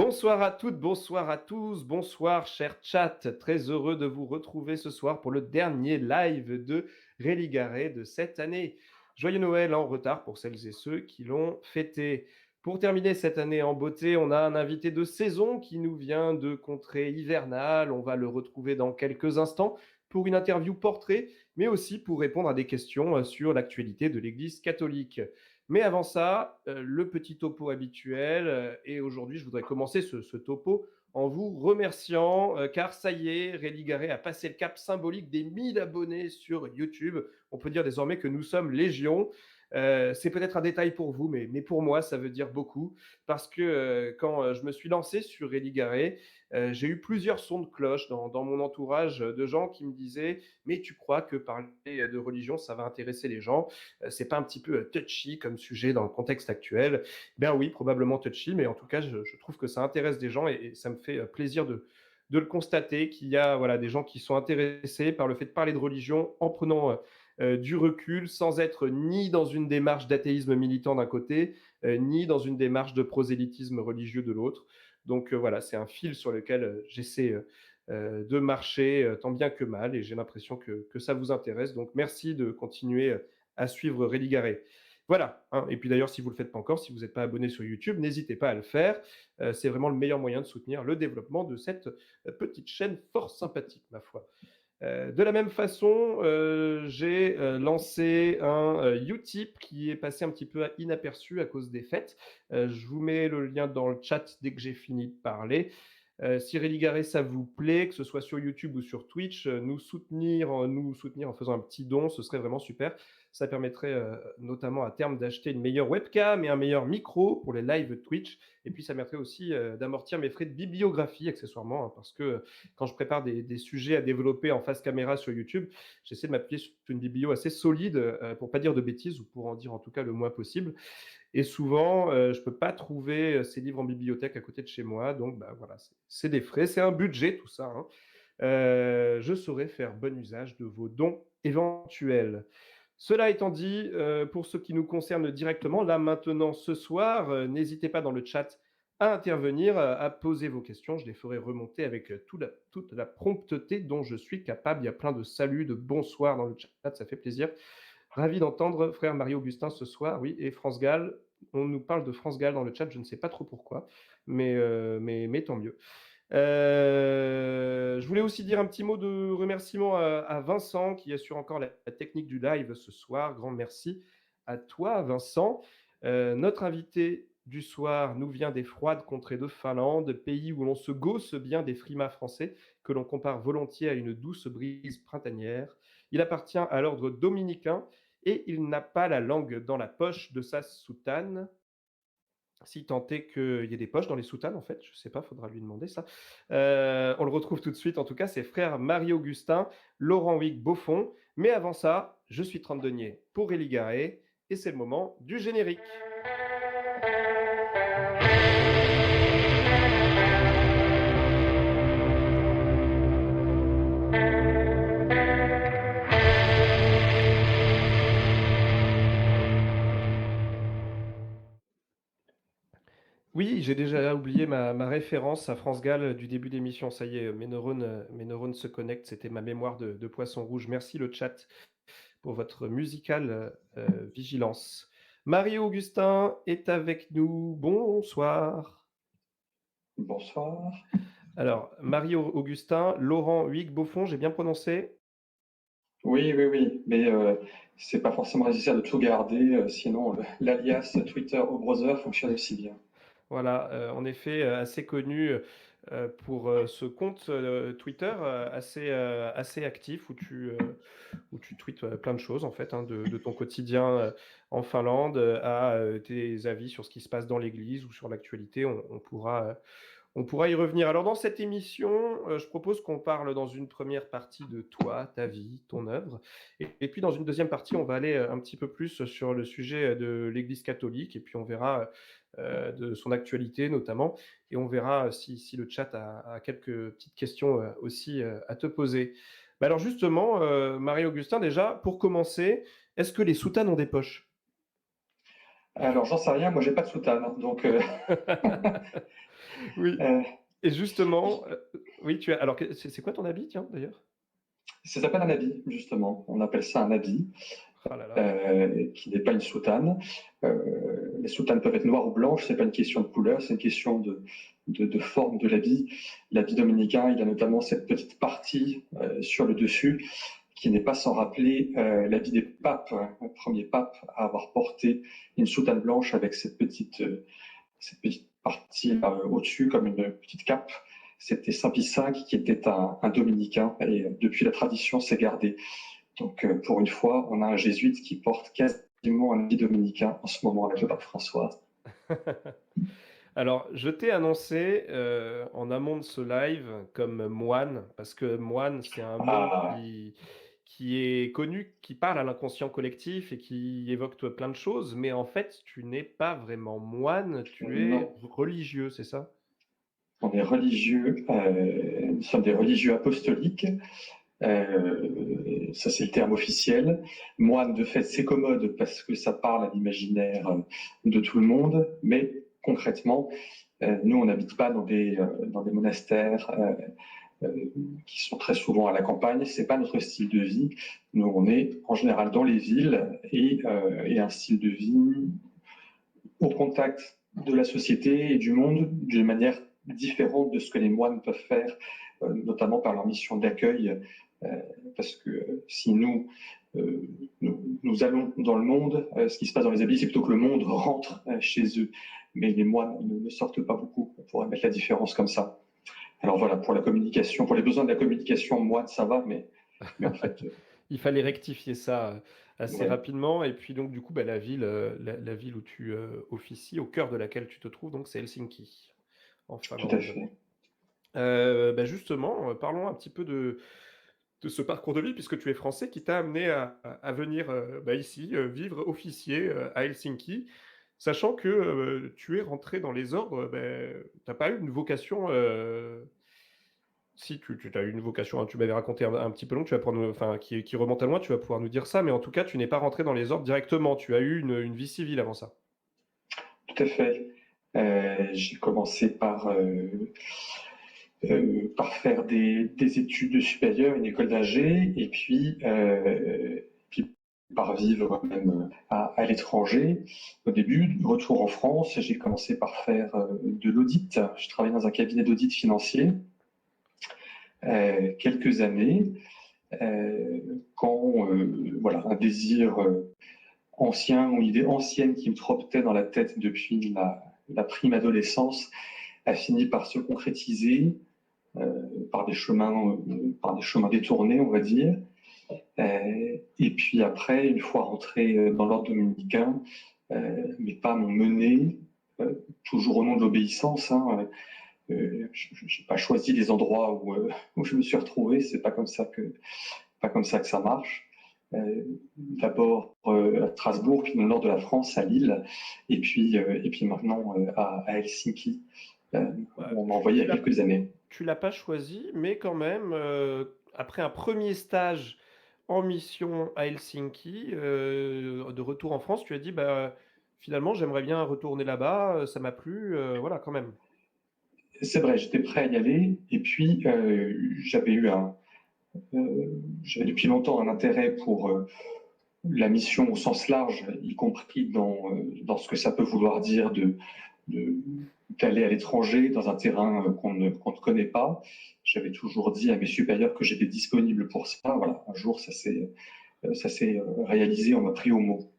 Bonsoir à toutes, bonsoir à tous, bonsoir cher chat. Très heureux de vous retrouver ce soir pour le dernier live de Réligaré de cette année. Joyeux Noël en retard pour celles et ceux qui l'ont fêté. Pour terminer cette année en beauté, on a un invité de saison qui nous vient de contrées hivernales. On va le retrouver dans quelques instants pour une interview portrait, mais aussi pour répondre à des questions sur l'actualité de l'Église catholique. Mais avant ça, le petit topo habituel. Et aujourd'hui, je voudrais commencer ce topo en vous remerciant, car ça y est, Réligaré a passé le cap symbolique des 1000 abonnés sur YouTube. On peut dire désormais que nous sommes légion. C'est peut-être un détail pour vous, mais pour moi, ça veut dire beaucoup. Parce que quand je me suis lancé sur Réligaré, j'ai eu plusieurs sons de cloche dans mon entourage de gens qui me disaient mais tu crois que parler de religion, ça va intéresser les gens? C'est pas un petit peu touchy comme sujet dans le contexte actuel? Ben oui, probablement touchy, mais en tout cas, je trouve que ça intéresse des gens et ça me fait plaisir de le constater qu'il y a voilà, des gens qui sont intéressés par le fait de parler de religion en prenant du recul sans être ni dans une démarche d'athéisme militant d'un côté, ni dans une démarche de prosélytisme religieux de l'autre. Donc voilà, c'est un fil sur lequel j'essaie de marcher tant bien que mal et j'ai l'impression que ça vous intéresse. Donc merci de continuer à suivre Réligaré. Voilà. Hein. Et puis d'ailleurs, si vous ne le faites pas encore, si vous n'êtes pas abonné sur YouTube, n'hésitez pas à le faire. C'est vraiment le meilleur moyen de soutenir le développement de cette petite chaîne fort sympathique, ma foi. De la même façon, j'ai lancé un Utip qui est passé un petit peu inaperçu à cause des fêtes. Je vous mets le lien dans le chat dès que j'ai fini de parler. Si Réligaré, ça vous plaît, que ce soit sur YouTube ou sur Twitch, nous soutenir en faisant un petit don, ce serait vraiment super. Ça permettrait notamment à terme d'acheter une meilleure webcam et un meilleur micro pour les lives Twitch. Et puis ça permettrait aussi d'amortir mes frais de bibliographie accessoirement, hein, parce que quand je prépare des sujets à développer en face caméra sur YouTube, j'essaie de m'appuyer sur une biblio assez solide pour pas dire de bêtises ou pour en dire en tout cas le moins possible. Et souvent, je peux pas trouver ces livres en bibliothèque à côté de chez moi, donc bah, voilà, c'est des frais, c'est un budget tout ça. Hein. Je saurai faire bon usage de vos dons éventuels. Cela étant dit, pour ce qui nous concerne directement, là maintenant ce soir, n'hésitez pas dans le chat à intervenir, à poser vos questions. Je les ferai remonter avec toute la prompteté dont je suis capable. Il y a plein de saluts, de bonsoir dans le chat, ça fait plaisir. Ravi d'entendre frère Marie-Augustin ce soir, oui, et France Gall. On nous parle de France Gall dans le chat, je ne sais pas trop pourquoi, mais tant mieux. Je voulais aussi dire un petit mot de remerciement à Vincent qui assure encore la technique du live ce soir. Grand merci à toi, Vincent. Notre invité du soir nous vient des froides contrées de Finlande, pays où l'on se gausse bien des frimas français, que l'on compare volontiers à une douce brise printanière. Il appartient à l'ordre dominicain et il n'a pas la langue dans la poche de sa soutane. Si tant est qu'il y ait des poches dans les soutanes, en fait, je ne sais pas, faudra lui demander ça. On le retrouve tout de suite, en tout cas, c'est frère Marie-Augustin, Laurent Huyghe Beaufond. Mais avant ça, je suis 30 deniers pour Réligaré et c'est le moment du générique. Oui, j'ai déjà oublié ma référence à France Gall du début d'émission. Ça y est, mes neurones se connectent. C'était ma mémoire de poisson rouge. Merci le chat pour votre musicale vigilance. Marie-Augustin est avec nous. Bonsoir. Bonsoir. Alors, Marie-Augustin, Laurent Huyghe Beaufond, j'ai bien prononcé? Oui, oui, oui, mais c'est pas forcément nécessaire de tout garder, sinon l'alias Twitter au browser fonctionne aussi bien. Voilà, en effet, assez connu pour ce compte Twitter assez actif où tu tweets plein de choses en fait, hein, de ton quotidien en Finlande à tes avis sur ce qui se passe dans l'Église ou sur l'actualité. On pourra y revenir. Alors dans cette émission, je propose qu'on parle dans une première partie de toi, ta vie, ton œuvre, et puis dans une deuxième partie, on va aller un petit peu plus sur le sujet de l'Église catholique, et puis on verra de son actualité notamment, et on verra si le chat a quelques petites questions aussi à te poser. Bah alors justement, Marie-Augustin, déjà, pour commencer, est-ce que les soutanes ont des poches? Alors j'en sais rien, moi j'ai pas de soutane, donc Oui Euh, et justement, oui, tu as alors que c'est quoi ton habit, tiens, d'ailleurs? Ça s'appelle un habit, justement. On appelle ça un habit, Ah là là. qui n'est pas une soutane. Les soutanes peuvent être noires ou blanches, c'est pas une question de couleur, c'est une question de forme de l'habit. L'habit dominicain, il a notamment cette petite partie sur le dessus qui n'est pas sans rappeler l'habit des papes, hein, le premier pape à avoir porté une soutane blanche avec cette petite partie au-dessus, comme une petite cape. C'était Saint Pie V qui était un dominicain et depuis la tradition s'est gardée. Donc pour une fois, on a un jésuite qui porte quasiment un habit dominicain en ce moment avec le pape François. Alors, je t'ai annoncé, en amont de ce live comme moine, parce que moine, c'est un mot Ah, qui est connu, qui parle à l'inconscient collectif et qui évoque plein de choses, mais en fait, tu n'es pas vraiment moine, tu es non, religieux, c'est ça? on est religieux, nous sommes des religieux apostoliques. Ça, c'est le terme officiel. Moine, de fait, c'est commode parce que ça parle à l'imaginaire de tout le monde, mais concrètement, nous, on n'habite pas dans des monastères qui sont très souvent à la campagne. C'est pas notre style de vie. Nous, on est en général dans les villes et un style de vie au contact de la société et du monde d'une manière différente de ce que les moines peuvent faire, notamment par leur mission d'accueil. Euh, Parce que si nous allons dans le monde, ce qui se passe dans les abbayes, c'est plutôt que le monde rentre chez eux. Mais les moines ne sortent pas beaucoup. On pourrait mettre la différence comme ça. Alors voilà, pour la communication, pour les besoins de la communication, moine, ça va, mais en fait, Il fallait rectifier ça, assez ouais, rapidement et puis donc du coup, bah, la ville où tu, officies, au cœur de laquelle tu te trouves donc c'est Helsinki, en tout à Finlande. fait. Bah, justement, parlons un petit peu de ce parcours de vie puisque tu es français qui t'a amené à venir, bah, ici, vivre, officier, à Helsinki. Sachant que, tu es rentré dans les ordres, tu as pas eu une vocation, si tu as eu une vocation, hein, tu m'avais raconté un petit peu long, tu vas pouvoir nous enfin qui remonte à loin, tu vas pouvoir nous dire ça, mais en tout cas, tu n'es pas rentré dans les ordres directement. Tu as eu une vie civile avant ça? Tout à fait. J'ai commencé par faire des études supérieures, une école d'ingé, puis par vivre même à l'étranger. Au début, de retour en France, j'ai commencé par faire de l'audit. Je travaillais dans un cabinet d'audit financier quelques années, quand voilà, un désir ancien ou une idée ancienne qui me trottait dans la tête depuis la prime adolescence a fini par se concrétiser par des chemins détournés, on va dire. Et puis après, une fois rentré dans l'ordre dominicain, mes pas m'ont mené, toujours au nom de l'obéissance. Hein, je n'ai pas choisi les endroits où je me suis retrouvé, c'est pas comme ça que ça marche. D'abord à Strasbourg, puis dans le nord de la France, à Lille, et puis maintenant à Helsinki, Bah, où on m'a envoyé il y a quelques années. tu l'as pas choisi, mais quand même, après un premier stage en mission à Helsinki, de retour en France, tu as dit: «Bah, finalement, j'aimerais bien retourner là-bas, ça m'a plu», voilà, quand même. C'est vrai, j'étais prêt à y aller, et puis j'avais depuis longtemps un intérêt pour la mission au sens large, y compris dans ce que ça peut vouloir dire de- d'aller à l'étranger dans un terrain qu'on ne connaît pas. J'avais toujours dit à mes supérieurs que j'étais disponible pour ça. Voilà, un jour, ça s'est réalisé, on m'a pris au mot.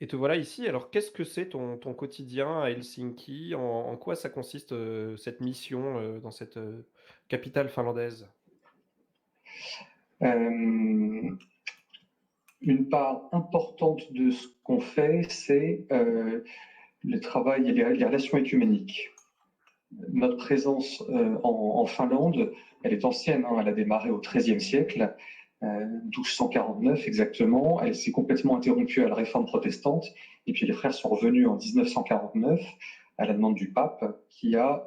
Et te voilà ici. Alors, qu'est-ce que c'est ton quotidien à Helsinki? En quoi ça consiste, cette mission, dans cette, capitale finlandaise? Euh, une part importante de ce qu'on fait, c'est le travail et les relations écuméniques. Notre présence en Finlande, elle est ancienne, hein, elle a démarré au XIIIe siècle, 1249 exactement. Elle s'est complètement interrompue à la réforme protestante. Et puis les frères sont revenus en 1949 à la demande du pape, qui a,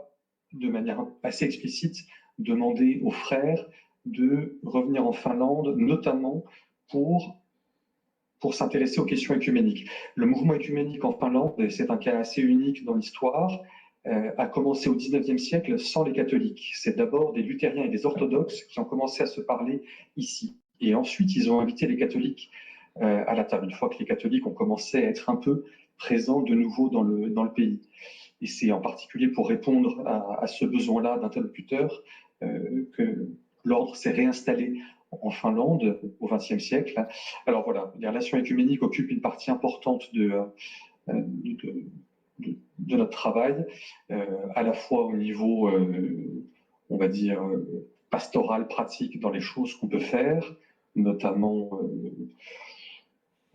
de manière assez explicite, demandé aux frères de revenir en Finlande, notamment pour pour s'intéresser aux questions écuméniques. Le mouvement écuménique en Finlande, c'est un cas assez unique dans l'histoire. a commencé au XIXe siècle sans les catholiques. C'est d'abord des luthériens et des orthodoxes qui ont commencé à se parler ici. Et ensuite, ils ont invité les catholiques à la table, une fois que les catholiques ont commencé à être un peu présents de nouveau dans le pays. Et c'est en particulier pour répondre à ce besoin-là d'interlocuteurs que l'ordre s'est réinstallé en Finlande au XXe siècle. Alors voilà, les relations œcuméniques occupent une partie importante de notre travail, à la fois au niveau, on va dire, pastoral, pratique dans les choses qu'on peut faire, notamment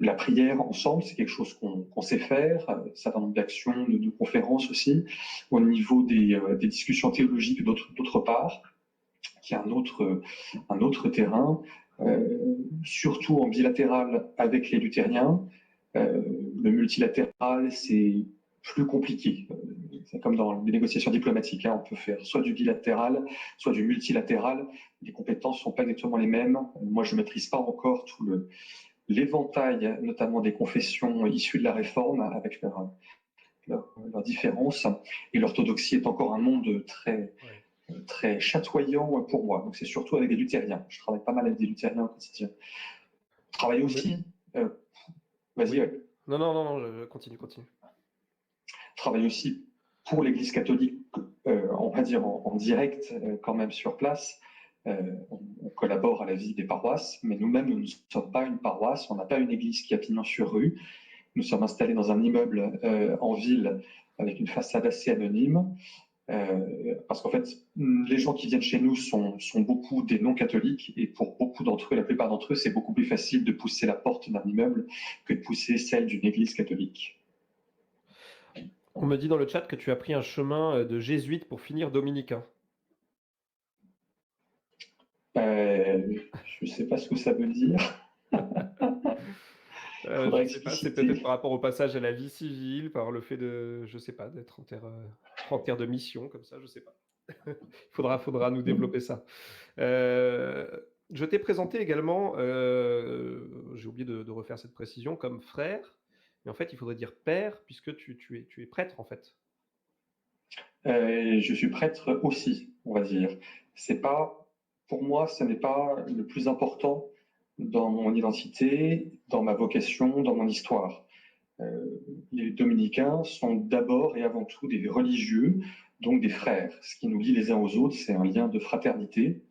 la prière ensemble, c'est quelque chose qu'on sait faire, un certain nombre d'actions, de conférences aussi, au niveau des discussions théologiques d'autre part, qui est un autre terrain, surtout en bilatéral avec les luthériens. Le multilatéral, c'est plus compliqué. C'est comme dans les négociations diplomatiques, hein, on peut faire soit du bilatéral, soit du multilatéral. Les compétences ne sont pas exactement les mêmes. Moi, je ne maîtrise pas encore tout l'éventail, notamment des confessions issues de la Réforme, avec leurs différences. Et l'orthodoxie est encore un monde très chatoyant pour moi. Donc c'est surtout avec des luthériens. Je travaille pas mal avec des luthériens au quotidien. Je travaille aussi. Vas-y. Oui. Ouais. Non, continue. Je travaille aussi pour l'Église catholique, on va dire en direct, quand même sur place. On collabore à la vie des paroisses, mais nous-mêmes, nous ne sommes pas une paroisse, on n'a pas une église qui a pignon sur rue. Nous sommes installés dans un immeuble en ville avec une façade assez anonyme, parce qu'en fait, les gens qui viennent chez nous sont beaucoup des non-catholiques, et pour beaucoup d'entre eux, la plupart d'entre eux, c'est beaucoup plus facile de pousser la porte d'un immeuble que de pousser celle d'une église catholique. On me dit dans le chat que tu as pris un chemin de jésuite pour finir dominicain. Je ne sais pas ce que ça veut dire. Je ne sais pas, c'est peut-être par rapport au passage à la vie civile, par le fait de, je sais pas, d'être en terre de mission, comme ça, je sais pas. Il faudra nous développer ça. Je t'ai présenté également, j'ai oublié de refaire cette précision, comme frère, mais en fait, il faudrait dire père, puisque tu es prêtre, en fait. Je suis prêtre aussi, on va dire. C'est pas, pour moi, ce n'est pas le plus important dans mon identité, dans ma vocation, dans mon histoire. Les dominicains sont d'abord et avant tout des religieux, donc des frères. Ce qui nous lie les uns aux autres, c'est un lien de fraternité.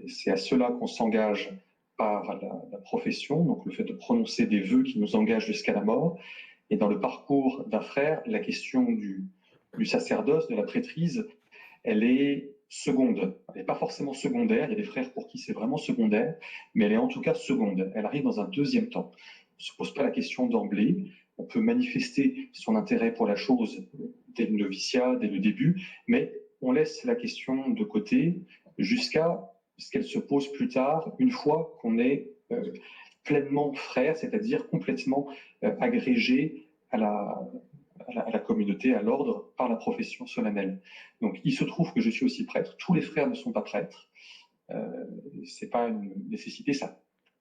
C'est à cela qu'on s'engage par la profession, donc le fait de prononcer des vœux qui nous engagent jusqu'à la mort. Et dans le parcours d'un frère, la question du sacerdoce, de la prêtrise, elle est seconde. Elle n'est pas forcément secondaire. Il y a des frères pour qui c'est vraiment secondaire, mais elle est en tout cas seconde. Elle arrive dans un deuxième temps. On ne se pose pas la question d'emblée. On peut manifester son intérêt pour la chose dès le noviciat, dès le début, mais on laisse la question de côté jusqu'à ce qu'elle se pose plus tard, une fois qu'on est pleinement frère, c'est-à-dire complètement agrégé à la communauté, à l'ordre, par la profession solennelle. Donc il se trouve que je suis aussi prêtre. Tous les frères ne sont pas prêtres. C'est pas une nécessité, ça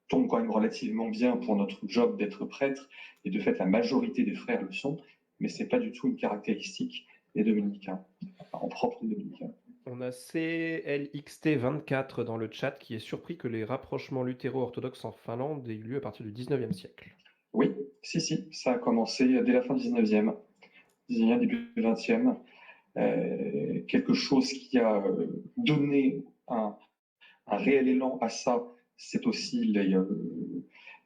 tombe quand même relativement bien pour notre job d'être prêtre, et de fait la majorité des frères le sont, mais c'est pas du tout une caractéristique des dominicains, en propre des dominicains. On a CLXT24 dans le chat qui est surpris que les rapprochements luthéro-orthodoxes en Finlande aient eu lieu à partir du 19e siècle. Oui, si, ça a commencé dès la fin du 19e, début du 20e. Quelque chose qui a donné un réel élan à ça, c'est aussi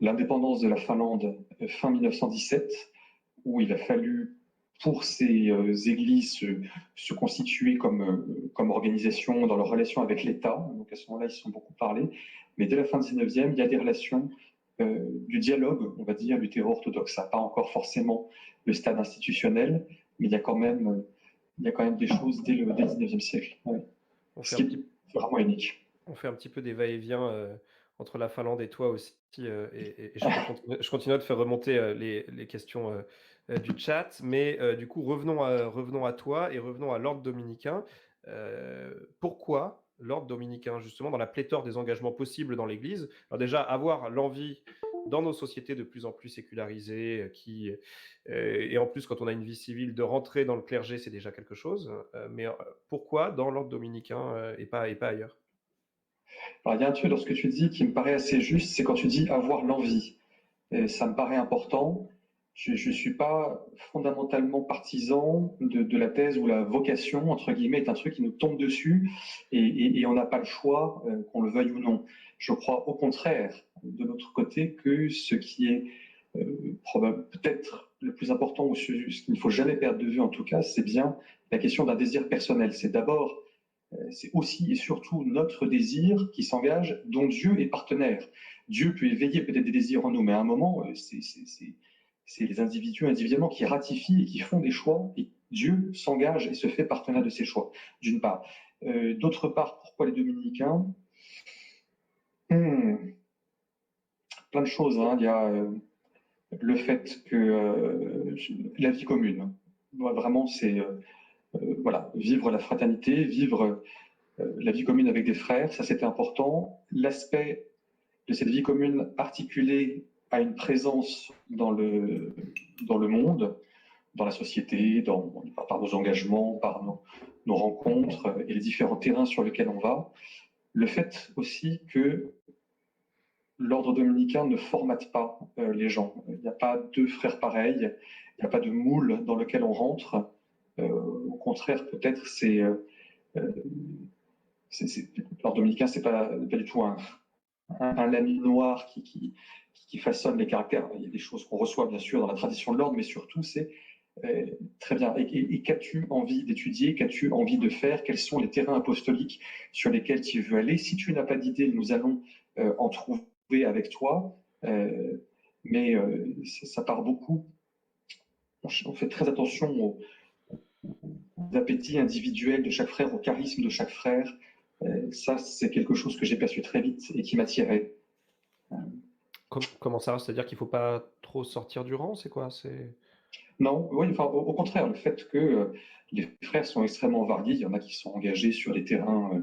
l'indépendance de la Finlande fin 1917, où il a fallu pour ces églises se constituer comme organisation dans leur relation avec l'État. Donc à ce moment-là, ils se sont beaucoup parlé. Mais dès la fin du 19e, il y a des relations du dialogue, on va dire, du terreau orthodoxe. Ça n'a pas encore forcément le stade institutionnel, mais il y a quand même des choses dès le 19e siècle. Ouais. Ce qui est vraiment unique. On fait un petit peu des va-et-vient entre la Finlande et toi aussi, et je continue à te faire remonter les questions du chat. Mais du coup, revenons à toi et revenons à l'ordre dominicain. Pourquoi l'ordre dominicain, justement, dans la pléthore des engagements possibles dans l'Église? Alors déjà, avoir l'envie dans nos sociétés de plus en plus sécularisées, et en plus, quand on a une vie civile, de rentrer dans le clergé, c'est déjà quelque chose. Mais pourquoi dans l'ordre dominicain et pas ailleurs? Alors, il y a un truc dans ce que tu dis qui me paraît assez juste, c'est quand tu dis avoir l'envie. Et ça me paraît important. Je ne suis pas fondamentalement partisan de la thèse où la vocation, entre guillemets, est un truc qui nous tombe dessus et on n'a pas le choix, qu'on le veuille ou non. Je crois au contraire, de notre côté, que ce qui est peut-être le plus important, ou ce qu'il ne faut jamais perdre de vue en tout cas, c'est bien la question d'un désir personnel. C'est aussi et surtout notre désir qui s'engage, dont Dieu est partenaire. Dieu peut éveiller peut-être des désirs en nous, mais à un moment, c'est les individus individuellement qui ratifient et qui font des choix, et Dieu s'engage et se fait partenaire de ces choix, d'une part. D'autre part, pourquoi les dominicains? Plein de choses, hein. Il y a le fait que la vie commune, vraiment, c'est voilà, vivre la fraternité, vivre la vie commune avec des frères, ça c'était important. L'aspect de cette vie commune articulée à une présence dans le monde, dans la société, par nos engagements, par nos rencontres et les différents terrains sur lesquels on va. Le fait aussi que l'ordre dominicain ne formate pas les gens. Il n'y a pas deux frères pareils, il n'y a pas de moule dans lequel on rentre. Au contraire, peut-être, l'ordre dominicain, c'est pas du tout un laminoir qui façonne les caractères. Il y a des choses qu'on reçoit bien sûr dans la tradition de l'ordre, mais surtout c'est très bien. Et qu'as-tu envie d'étudier? Qu'as-tu envie de faire? Quels sont les terrains apostoliques sur lesquels tu veux aller? Si tu n'as pas d'idée, nous allons en trouver avec toi. Mais ça part beaucoup. On fait très attention aux appétits individuels de chaque frère, au charisme de chaque frère. Ça, c'est quelque chose que j'ai perçu très vite et qui m'attirait. Comment ça? C'est-à-dire qu'il ne faut pas trop sortir du rang, c'est quoi? Non, oui, enfin, au contraire, le fait que les frères sont extrêmement variés, il y en a qui sont engagés sur des terrains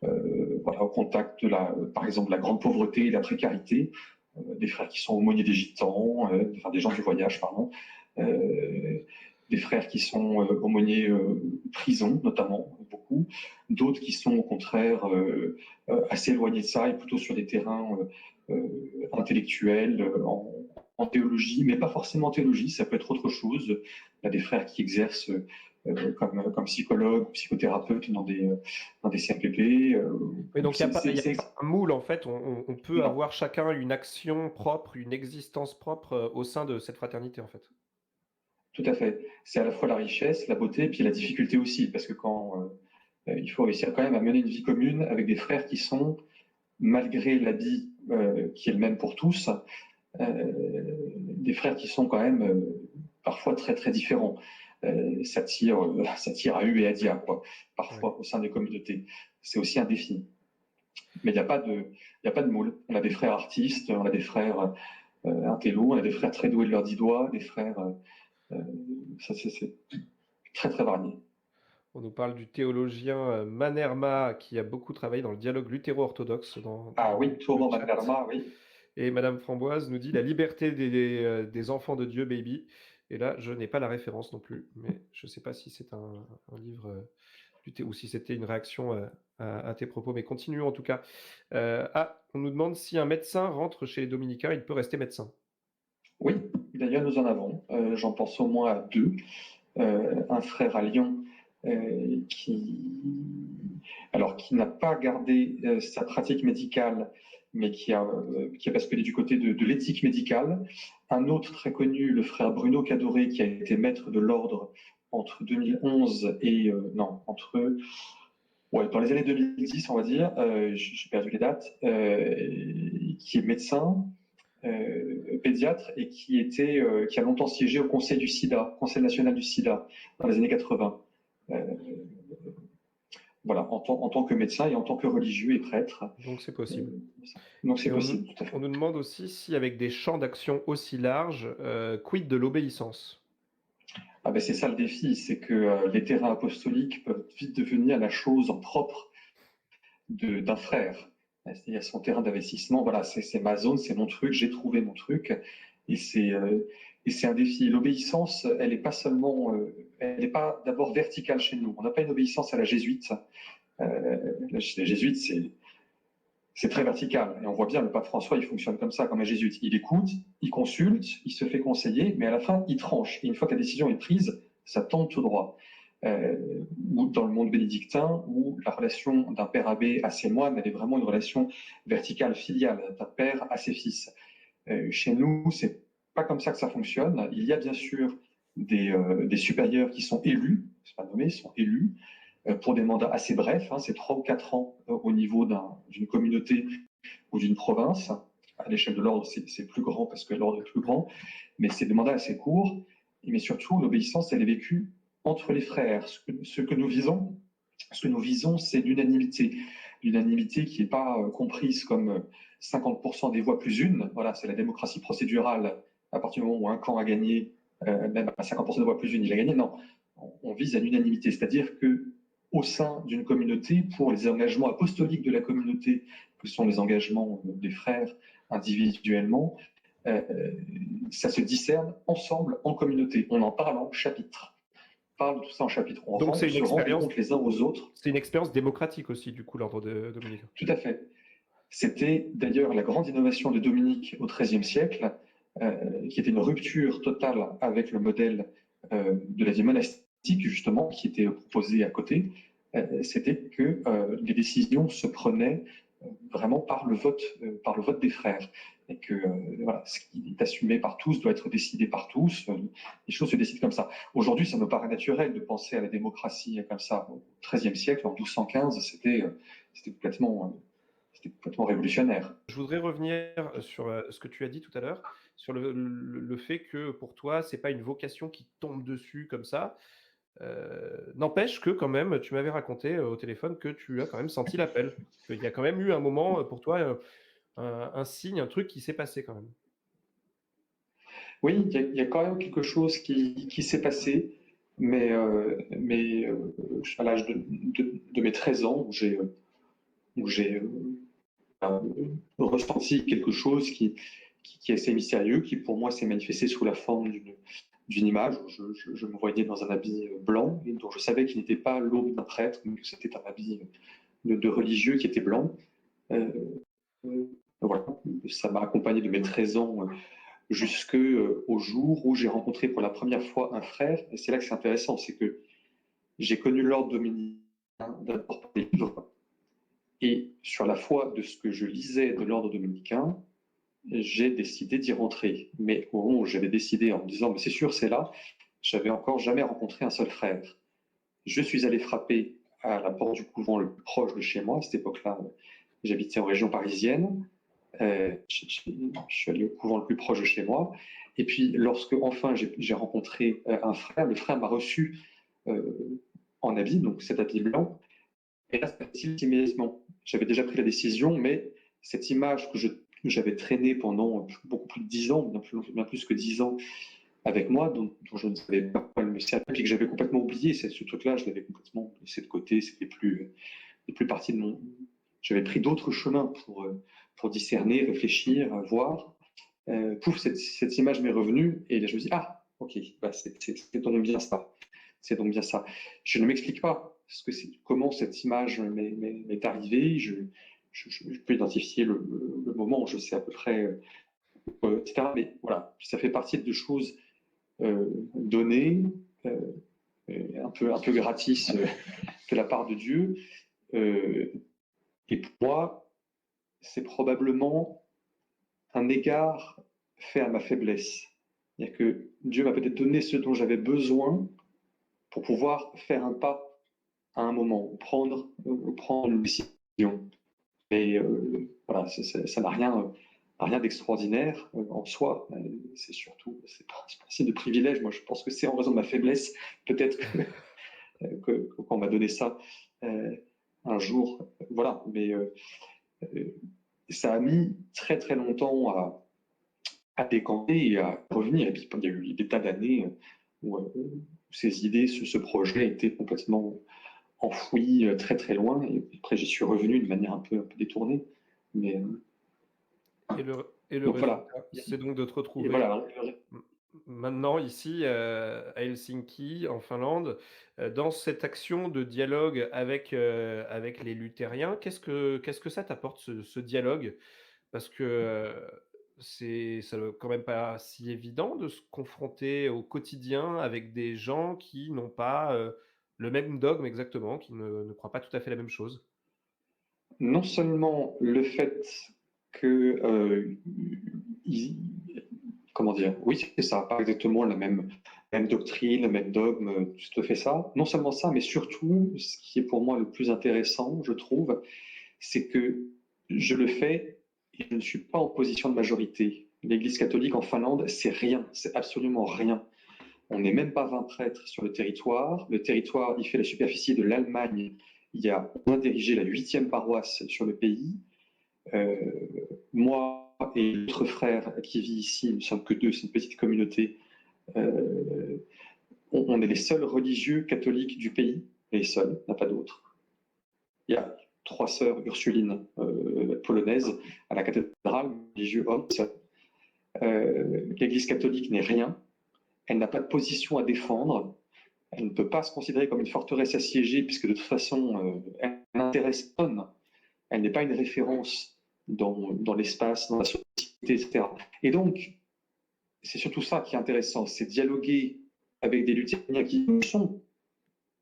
voilà, au contact par exemple, la grande pauvreté et la précarité, des frères qui sont aumôniers des gitans, enfin des gens du voyage, pardon, des frères qui sont aumôniers prison, notamment, beaucoup, d'autres qui sont au contraire assez éloignés de ça et plutôt sur des terrains intellectuels, en théologie, mais pas forcément en théologie, ça peut être autre chose. Il y a des frères qui exercent comme psychologues, psychothérapeutes dans des CMPP. Oui, donc il y a pas un moule, en fait. On peut Non, avoir chacun une action propre, une existence propre au sein de cette fraternité, en fait. tout à fait. C'est à la fois la richesse, la beauté, puis la difficulté aussi, parce que il faut réussir quand même à mener une vie commune avec des frères qui sont, malgré l'habit qui est le même pour tous, des frères qui sont quand même parfois très très différents. Ça tire à U et à dia, quoi, Ouais. parfois au sein des communautés. C'est aussi un défi. Mais il y a pas de moule. On a des frères artistes, on a des frères intello, on a des frères très doués de leurs 10 doigts, des frères. Euh, c'est très très varié. On nous parle du théologien Manerma, qui a beaucoup travaillé dans le dialogue luthéro-orthodoxe Ah dans oui, le Tourment chat. Magdalma, oui. Et Madame Framboise nous dit la liberté des enfants de Dieu, baby. Et là, je n'ai pas la référence non plus, mais je ne sais pas si c'est un livre ou si c'était une réaction à tes propos. Mais continuons en tout cas. On nous demande si un médecin rentre chez les dominicains, il peut rester médecin. Oui, d'ailleurs nous en avons. J'en pense au moins à deux. Un frère à Lyon qui, alors, qui n'a pas gardé sa pratique médicale, mais qui a basculé du côté de l'éthique médicale. Un autre très connu, le frère Bruno Cadoré, qui a été maître de l'ordre entre 2011 et non, ouais, dans les années 2010, on va dire, j'ai perdu les dates, qui est médecin, pédiatre et qui a longtemps siégé au Conseil du SIDA, Conseil national du SIDA, dans les années 80. Euh, voilà, en tant que médecin et en tant que religieux et prêtre. Donc c'est possible. Donc c'est Et possible, tout à on fait. nous demande aussi si avec des champs d'action aussi larges, quid de l'obéissance? Ah ben c'est ça le défi, c'est que les terrains apostoliques peuvent vite devenir la chose en propre d'un frère. C'est-à-dire son terrain d'investissement. Voilà, c'est ma zone, c'est mon truc, j'ai trouvé mon truc. Et c'est un défi. L'obéissance, elle n'est pas seulement, elle n'est pas d'abord verticale chez nous. On n'a pas une obéissance à la jésuite. La jésuite, c'est très vertical. Et on voit bien, le pape François, il fonctionne comme ça, comme un jésuite. Il écoute, il consulte, il se fait conseiller, mais à la fin, il tranche. Et une fois que la décision est prise, ça tombe tout droit. Ou dans le monde bénédictin, où la relation d'un père abbé à ses moines, elle est vraiment une relation verticale, filiale, d'un père à ses fils. Chez nous, c'est pas comme ça que ça fonctionne. Il y a bien sûr des supérieurs qui sont élus, c'est pas nommé, sont élus, pour des mandats assez brefs, hein, c'est 3 ou 4 ans au niveau d'une communauté ou d'une province. À l'échelle de l'ordre, c'est plus grand parce que l'ordre est plus grand, mais c'est des mandats assez courts. Mais surtout, l'obéissance, elle est vécue entre les frères. Ce que nous visons, c'est l'unanimité. L'unanimité qui n'est pas comprise comme 50% des voix plus une. Voilà, c'est la démocratie procédurale. À partir du moment où un camp a gagné, même à 50% des voix plus une, il a gagné. Non, on vise à l'unanimité, c'est-à-dire que au sein d'une communauté, pour les engagements apostoliques de la communauté, que sont les engagements des frères individuellement, ça se discerne ensemble en communauté. On en parle en chapitre. On parle de tout ça en chapitre. On Donc c'est une se rend expérience, compte les uns aux autres. c'est une expérience démocratique aussi, du coup, l'ordre dominicain. Tout à fait. C'était d'ailleurs la grande innovation de Dominique au XIIIe siècle, qui était une rupture totale avec le modèle de la vie monastique, justement, qui était proposé à côté. C'était que les décisions se prenaient vraiment par le vote des frères. Et que voilà, ce qui est assumé par tous doit être décidé par tous. Les choses se décident comme ça. Aujourd'hui, ça me paraît naturel de penser à la démocratie comme ça. Au XIIIe siècle, en 1215, c'était complètement révolutionnaire. Je voudrais revenir sur ce que tu as dit tout à l'heure, sur le fait que pour toi, c'est pas une vocation qui tombe dessus comme ça. N'empêche que quand même, tu m'avais raconté au téléphone que tu as quand même senti l'appel. Il y a quand même eu un moment pour toi, un signe, un truc qui s'est passé quand même. Oui, il y a quand même quelque chose qui s'est passé, mais à l'âge de mes 13 ans, où j'ai ressenti quelque chose qui est assez mystérieux, qui pour moi s'est manifesté sous la forme d'une image. Je me voyais dans un habit blanc, et dont je savais qu'il n'était pas l'aube d'un prêtre, mais que c'était un habit de religieux qui était blanc. Euh, voilà, ça m'a accompagné de mes 13 ans jusqu'au jour où j'ai rencontré pour la première fois un frère. Et c'est là que c'est intéressant, c'est que j'ai connu l'ordre dominicain d'abord par les livres, et sur la foi de ce que je lisais de l'ordre dominicain, j'ai décidé d'y rentrer. Mais au moment où j'avais décidé en me disant, mais c'est sûr, c'est là, j'avais encore jamais rencontré un seul frère. Je suis allé frapper à la porte du couvent le plus proche de chez moi. À cette époque-là, j'habitais en région parisienne. Je suis allé au couvent le plus proche de chez moi. Et puis, lorsque enfin j'ai rencontré un frère, le frère m'a reçu en habit, donc cet habit blanc. Et là, ça facilite immédiatement. J'avais déjà pris la décision, mais cette image que j'avais traînée pendant beaucoup plus de 10 ans, bien plus que 10 ans avec moi, dont je ne savais pas quoi elle me servait, et que j'avais complètement oublié, ce truc-là, je l'avais complètement laissé de côté, c'était plus partie de mon. J'avais pris d'autres chemins pour discerner, réfléchir, voir. Pouf, cette image m'est revenue, et là je me dis, ah, ok, bah, c'est donc bien ça. C'est donc bien ça. Je ne m'explique pas comment cette image m'est arrivée. Je peux identifier le moment où je sais à peu près, etc. Mais voilà, ça fait partie de choses données, un peu gratis de la part de Dieu. Et pour moi, c'est probablement un égard fait à ma faiblesse. C'est-à-dire que Dieu m'a peut-être donné ce dont j'avais besoin pour pouvoir faire un pas à un moment, prendre une décision. Mais voilà, ça n'a rien d'extraordinaire en soi. C'est surtout, c'est pas un signe de privilège. Moi, je pense que c'est en raison de ma faiblesse, peut-être qu'on m'a donné ça un jour. Voilà, mais ça a mis très très longtemps à décanter et à revenir. Et puis, il y a eu des tas d'années où ces idées, ce projet était complètement enfoui très très loin. Et après, j'y suis revenu de manière un peu détournée. Mais Et le donc voilà. résultat, c'est donc de te Et retrouver voilà. m maintenant ici, à Helsinki, en Finlande, dans cette action de dialogue avec les luthériens. Qu'est-ce que ça t'apporte ce dialogue? Parce que, ça doit quand même pas si évident de se confronter au quotidien avec des gens qui n'ont pas, le même dogme exactement, qui ne croient pas tout à fait la même chose. Non seulement le fait que, ils comment dire? Oui, c'est ça, pas exactement la même doctrine, le même dogme, tout à fait ça. Non seulement ça, mais surtout, ce qui est pour moi le plus intéressant, je trouve, c'est que je le fais et je ne suis pas en position de majorité. L'Église catholique en Finlande, c'est rien, c'est absolument rien. On n'est même pas 20 prêtres sur le territoire. Le territoire, il fait la superficie de l'Allemagne. On a dirigé la 8e paroisse sur le pays. Euh, Moi et l'autre frère qui vit ici, nous ne sommes que deux, c'est une petite communauté. Euh, on est les seuls religieux catholiques du pays, les seuls, il n'y en a pas d'autres. Il y a 3 sœurs ursulines polonaises à la cathédrale, religieux hommes seuls. L'Église catholique n'est rien, elle n'a pas de position à défendre, elle ne peut pas se considérer comme une forteresse assiégée, puisque de toute façon, elle n'intéresse personne. Elle n'est pas une référence dans l'espace, dans la société, etc. Et donc, c'est surtout ça qui est intéressant, c'est dialoguer avec des luthériens qui sont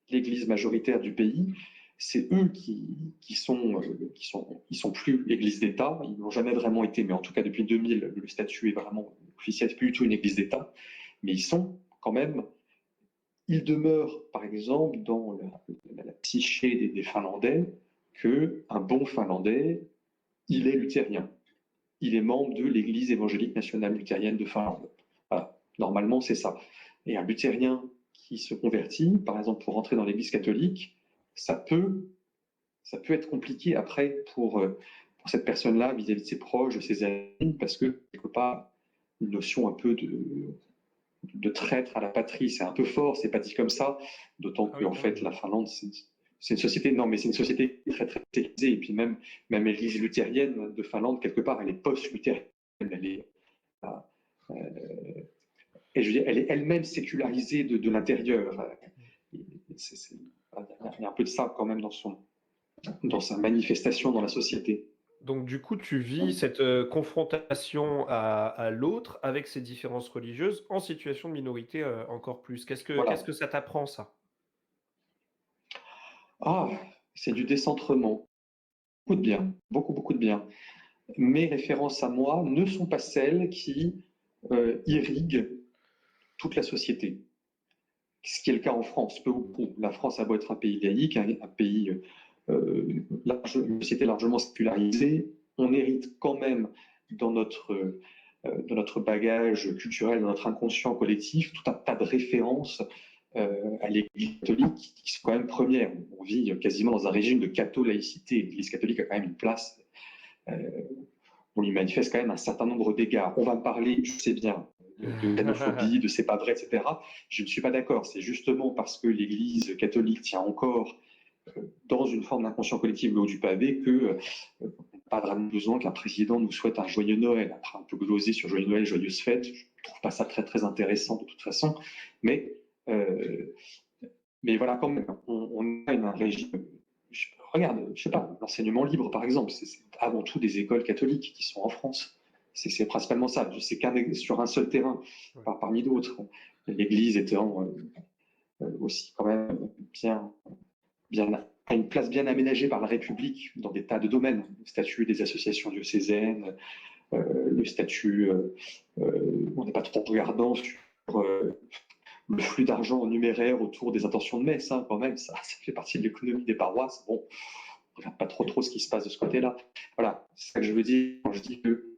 l'église majoritaire du pays. C'est eux ils sont plus église d'État, ils n'ont jamais vraiment été, mais en tout cas depuis 2000, le statut est vraiment officiel, c'est plus du tout une église d'État, mais ils sont quand même, ils demeurent par exemple dans la psyché des Finlandais qu'un bon Finlandais, il est luthérien. Il est membre de l'Église évangélique nationale luthérienne de Finlande. Voilà. Normalement, c'est ça. Et un luthérien qui se convertit, par exemple pour rentrer dans l'Église catholique, ça peut, ça peut être compliqué après pour cette personne-là vis-à-vis de ses proches, de ses amis, parce que quelque part, une notion un peu de traître à la patrie, c'est un peu fort, c'est pas dit comme ça, d'autant Ah que oui, en quand fait même. la Finlande, c'est une société, non mais c'est une société très très sectarisée, et puis même l'Église luthérienne de Finlande, quelque part, elle est post-luthérienne, elle est, euh, et je veux dire, elle est elle-même sécularisée de l'intérieur. Il y a un peu de ça quand même dans Et sa manifestation dans la société. donc du coup, tu vis cette, confrontation à l'autre avec ces différences religieuses en situation de minorité, encore plus. Qu'est-ce Voilà. que ça t'apprend ça? Ah, c'est du décentrement. Beaucoup de bien, beaucoup, beaucoup de bien. Mes références à moi ne sont pas celles qui irriguent toute la société. Ce qui est le cas en France, peu ou prou. La France a beau être un pays laïque, un pays, une société largement sécularisée, on hérite quand même dans notre bagage culturel, dans notre inconscient collectif, tout un tas de références à l'Église catholique qui sont quand même premières. On vit quasiment dans un régime de catho-laïcité. L'Église catholique a quand même une place, euh, on y manifeste quand même un certain nombre d'égards. On va me parler, je sais bien, de xénophobie, de c'est pas vrai, etc. Je ne suis pas d'accord. C'est justement parce que l'Église catholique tient encore dans une forme d'inconscient collectif le haut du pavé que on n'a pas vraiment besoin qu'un président nous souhaite un joyeux Noël. Après, un peu gloser sur joyeux Noël, joyeuse fête, je ne trouve pas ça très très intéressant de toute façon. Mais, euh, mais voilà, quand même, on a un régime. Regarde, je sais pas, l'enseignement libre, par exemple, c'est avant tout des écoles catholiques qui sont en France. C'est principalement ça. C'est sur un seul terrain, Ouais. parmi d'autres. L'Église étant aussi quand même à une place bien aménagée par la République dans des tas de domaines. Le statut des associations diocésaines, le statut, on n'est pas trop regardant sur le flux d'argent en numéraire autour des intentions de messe, hein, quand même, ça fait partie de l'économie des paroisses. Bon, on regarde pas trop ce qui se passe de ce côté-là. Voilà, c'est ça que je veux dire quand je dis que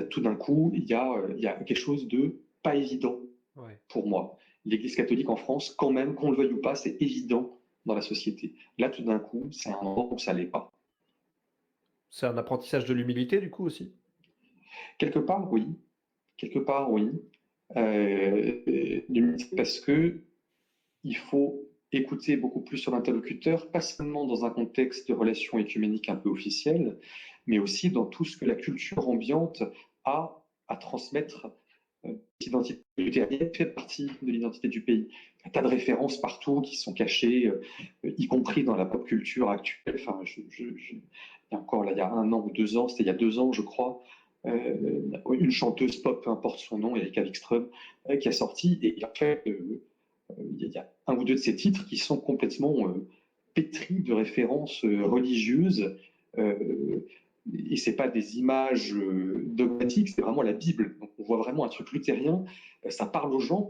tout d'un coup, il y a quelque chose de pas évident Ouais. pour moi. L'Église catholique en France, quand même, qu'on le veuille ou pas, c'est évident dans la société. Là, tout d'un coup, c'est un endroit où ça l'est pas. C'est un apprentissage de l'humilité du coup aussi? Quelque part, oui. Quelque part, oui. Parce que il faut. écouter beaucoup plus son interlocuteur, pas seulement dans un contexte de relations écuméniques un peu officielles, mais aussi dans tout ce que la culture ambiante a à transmettre. L'identité luthérienne fait partie de l'identité du pays. Il y a un tas de références partout qui sont cachées, y compris dans la pop culture actuelle. Enfin, il y a encore, là, il y a 1 an ou 2 ans, c'était il y a 2 ans, je crois, une chanteuse pop, peu importe son nom, Erika Wikström, qui a sorti, et en fait, il y a 1 ou 2 de ces titres qui sont complètement pétris de références religieuses. Et c'est pas des images dogmatiques, c'est vraiment la Bible. Donc on voit vraiment un truc luthérien. Ça parle aux gens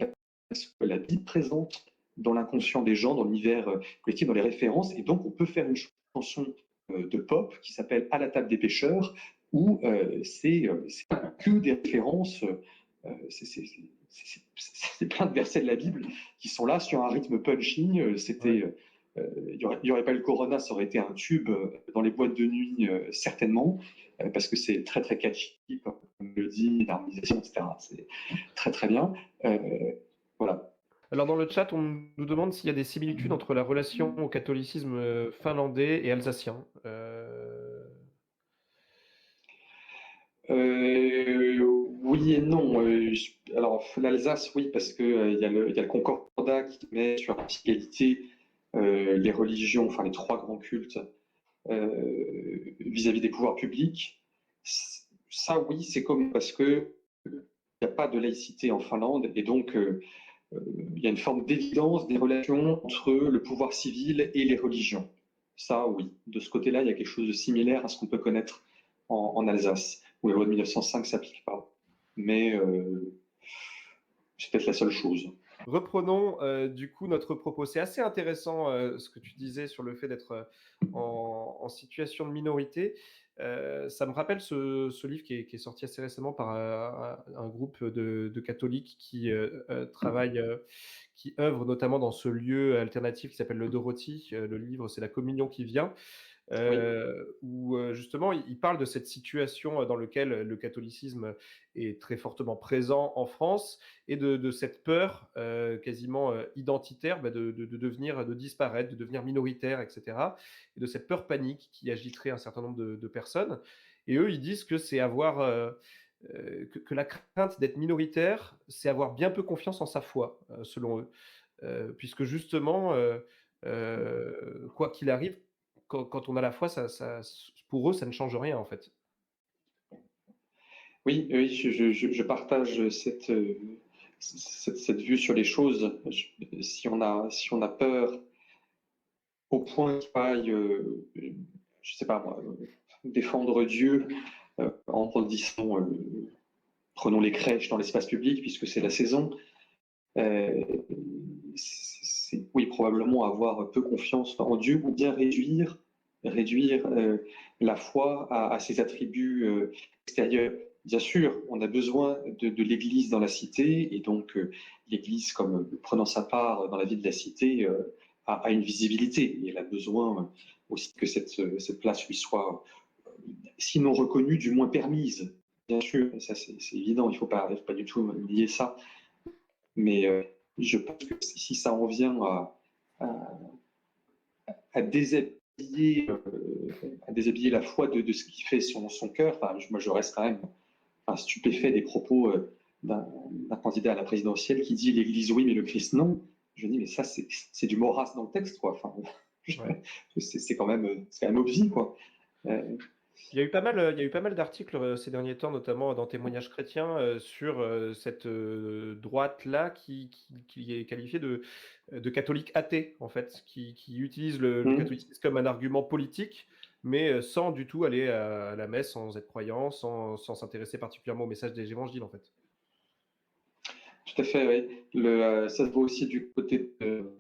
parce que la Bible présente dans l'inconscient des gens, dans l'univers collectif, dans les références. Et donc on peut faire une chanson de pop qui s'appelle À la table des pêcheurs, où c'est pas que des références. C'est plein de versets de la Bible qui sont là sur un rythme punchy. Il n'y aurait pas eu le Corona, ça aurait été un tube dans les boîtes de nuit, certainement, parce que c'est très très catchy, comme le dit, l'harmonisation, etc. C'est très très bien. Voilà. Alors dans le chat, on nous demande s'il y a des similitudes entre la relation au catholicisme finlandais et alsacien. Oui et non. Alors l'Alsace, oui, parce que il y a le Concordat qui met sur la égalité les religions, enfin les 3 grands cultes vis-à-vis des pouvoirs publics. Ça, oui, c'est comme parce que il n'y a pas de laïcité en Finlande et donc il y a une forme d'évidence des relations entre le pouvoir civil et les religions. Ça, oui. De ce côté-là, il y a quelque chose de similaire à ce qu'on peut connaître en Alsace, où la loi de 1905 ne s'applique pas. Mais c'est peut-être la seule chose. Reprenons du coup notre propos. C'est assez intéressant ce que tu disais sur le fait d'être en situation de minorité. Ça me rappelle ce livre qui est sorti assez récemment par un groupe de catholiques qui travaillent, qui œuvrent notamment dans ce lieu alternatif qui s'appelle le Dorothy. Le livre, c'est La communion qui vient. Oui. Où justement il parle de cette situation dans laquelle le catholicisme est très fortement présent en France et de cette peur quasiment identitaire de devenir, de disparaître, de devenir minoritaire, etc. Et de cette peur panique qui agiterait un certain nombre de personnes. Et eux, ils disent que c'est avoir que la crainte d'être minoritaire, c'est avoir bien peu confiance en sa foi, selon eux. Puisque justement, quoi qu'il arrive, quand on a la foi, pour eux, ça ne change rien, en fait. Oui, oui, je partage cette vue sur les choses. Si on a peur au point qu'il faille, je sais pas moi, défendre Dieu en disant prenons les crèches dans l'espace public puisque c'est la saison, euh, c'est oui, probablement avoir peu confiance en Dieu ou bien réduire la foi à ses attributs extérieurs. Bien sûr, on a besoin de l'Église dans la cité, et donc l'Église, comme prenant sa part dans la vie de la cité, a une visibilité, et elle a besoin aussi que cette place lui soit, sinon reconnue, du moins permise. Bien sûr, ça c'est évident, il ne faut pas du tout nier ça, mais je pense que si ça en vient à, à déshabiller, la foi de ce qui fait son cœur, enfin, moi je reste quand même stupéfait des propos d'un candidat à la présidentielle qui dit l'Église oui mais le Christ non. Je dis mais ça c'est du moras dans le texte quoi. Enfin, Ouais. c'est quand même obvi quoi. Il y a eu pas mal d'articles, ces derniers temps, notamment dans Témoignages chrétiens, sur, cette, droite-là qui est qualifiée de catholique athée, en fait, qui utilise le Mmh. catholicisme comme un argument politique, mais, sans du tout aller à la messe, sans être croyant, sans s'intéresser particulièrement au message des évangiles, en fait. Tout à fait, oui. Ça se voit aussi du côté de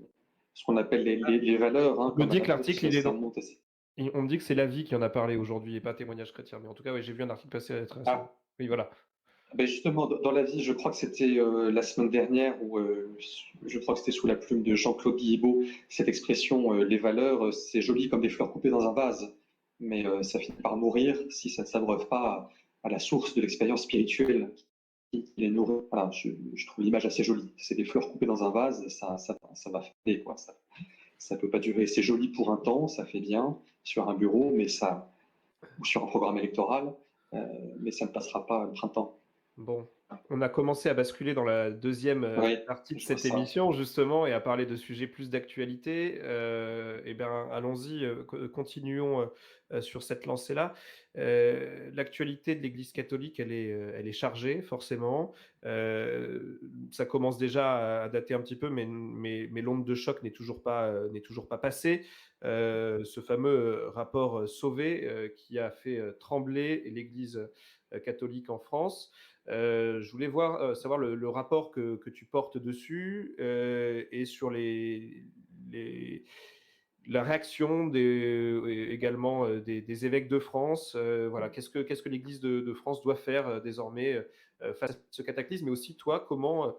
ce qu'on appelle les valeurs, hein, On me comme dit à que la gauche, l'article, il est ça dans remonte assez. et on me dit que c'est La Vie qui en a parlé aujourd'hui et pas Témoignages chrétiens, mais en tout cas, ouais, j'ai vu un article passer très récemment. Ah, Oui, voilà. ben justement, dans la vie, je crois que c'était la semaine dernière où je crois que c'était sous la plume de Jean-Claude Guilbeault, cette expression les valeurs, c'est joli comme des fleurs coupées dans un vase, mais ça finit par mourir si ça ne s'abreuve pas à la source de l'expérience spirituelle qui les nourrit. Voilà, je trouve l'image assez jolie. C'est des fleurs coupées dans un vase, ça va faire quoi. Ça peut pas durer. C'est joli pour un temps, ça fait bien sur un bureau, ou sur un programme électoral, mais ça ne passera pas le printemps. Bon, on a commencé à basculer dans la deuxième Oui, partie de je vois cette ça. émission justement et à parler de sujets plus d'actualité. Et bien, allons-y, continuons, sur cette lancée-là. L'actualité de l'Église catholique, elle est chargée forcément. Ça commence déjà à dater un petit peu, mais l'onde de choc n'est toujours pas passée. Ce fameux, rapport, Sauvé, qui a fait, trembler l'Église, catholique en France. Je voulais savoir le rapport que tu portes dessus et sur les, la réaction également des évêques de France. Voilà, qu'est-ce que l'Église de France doit faire désormais face à ce cataclysme, mais aussi toi, comment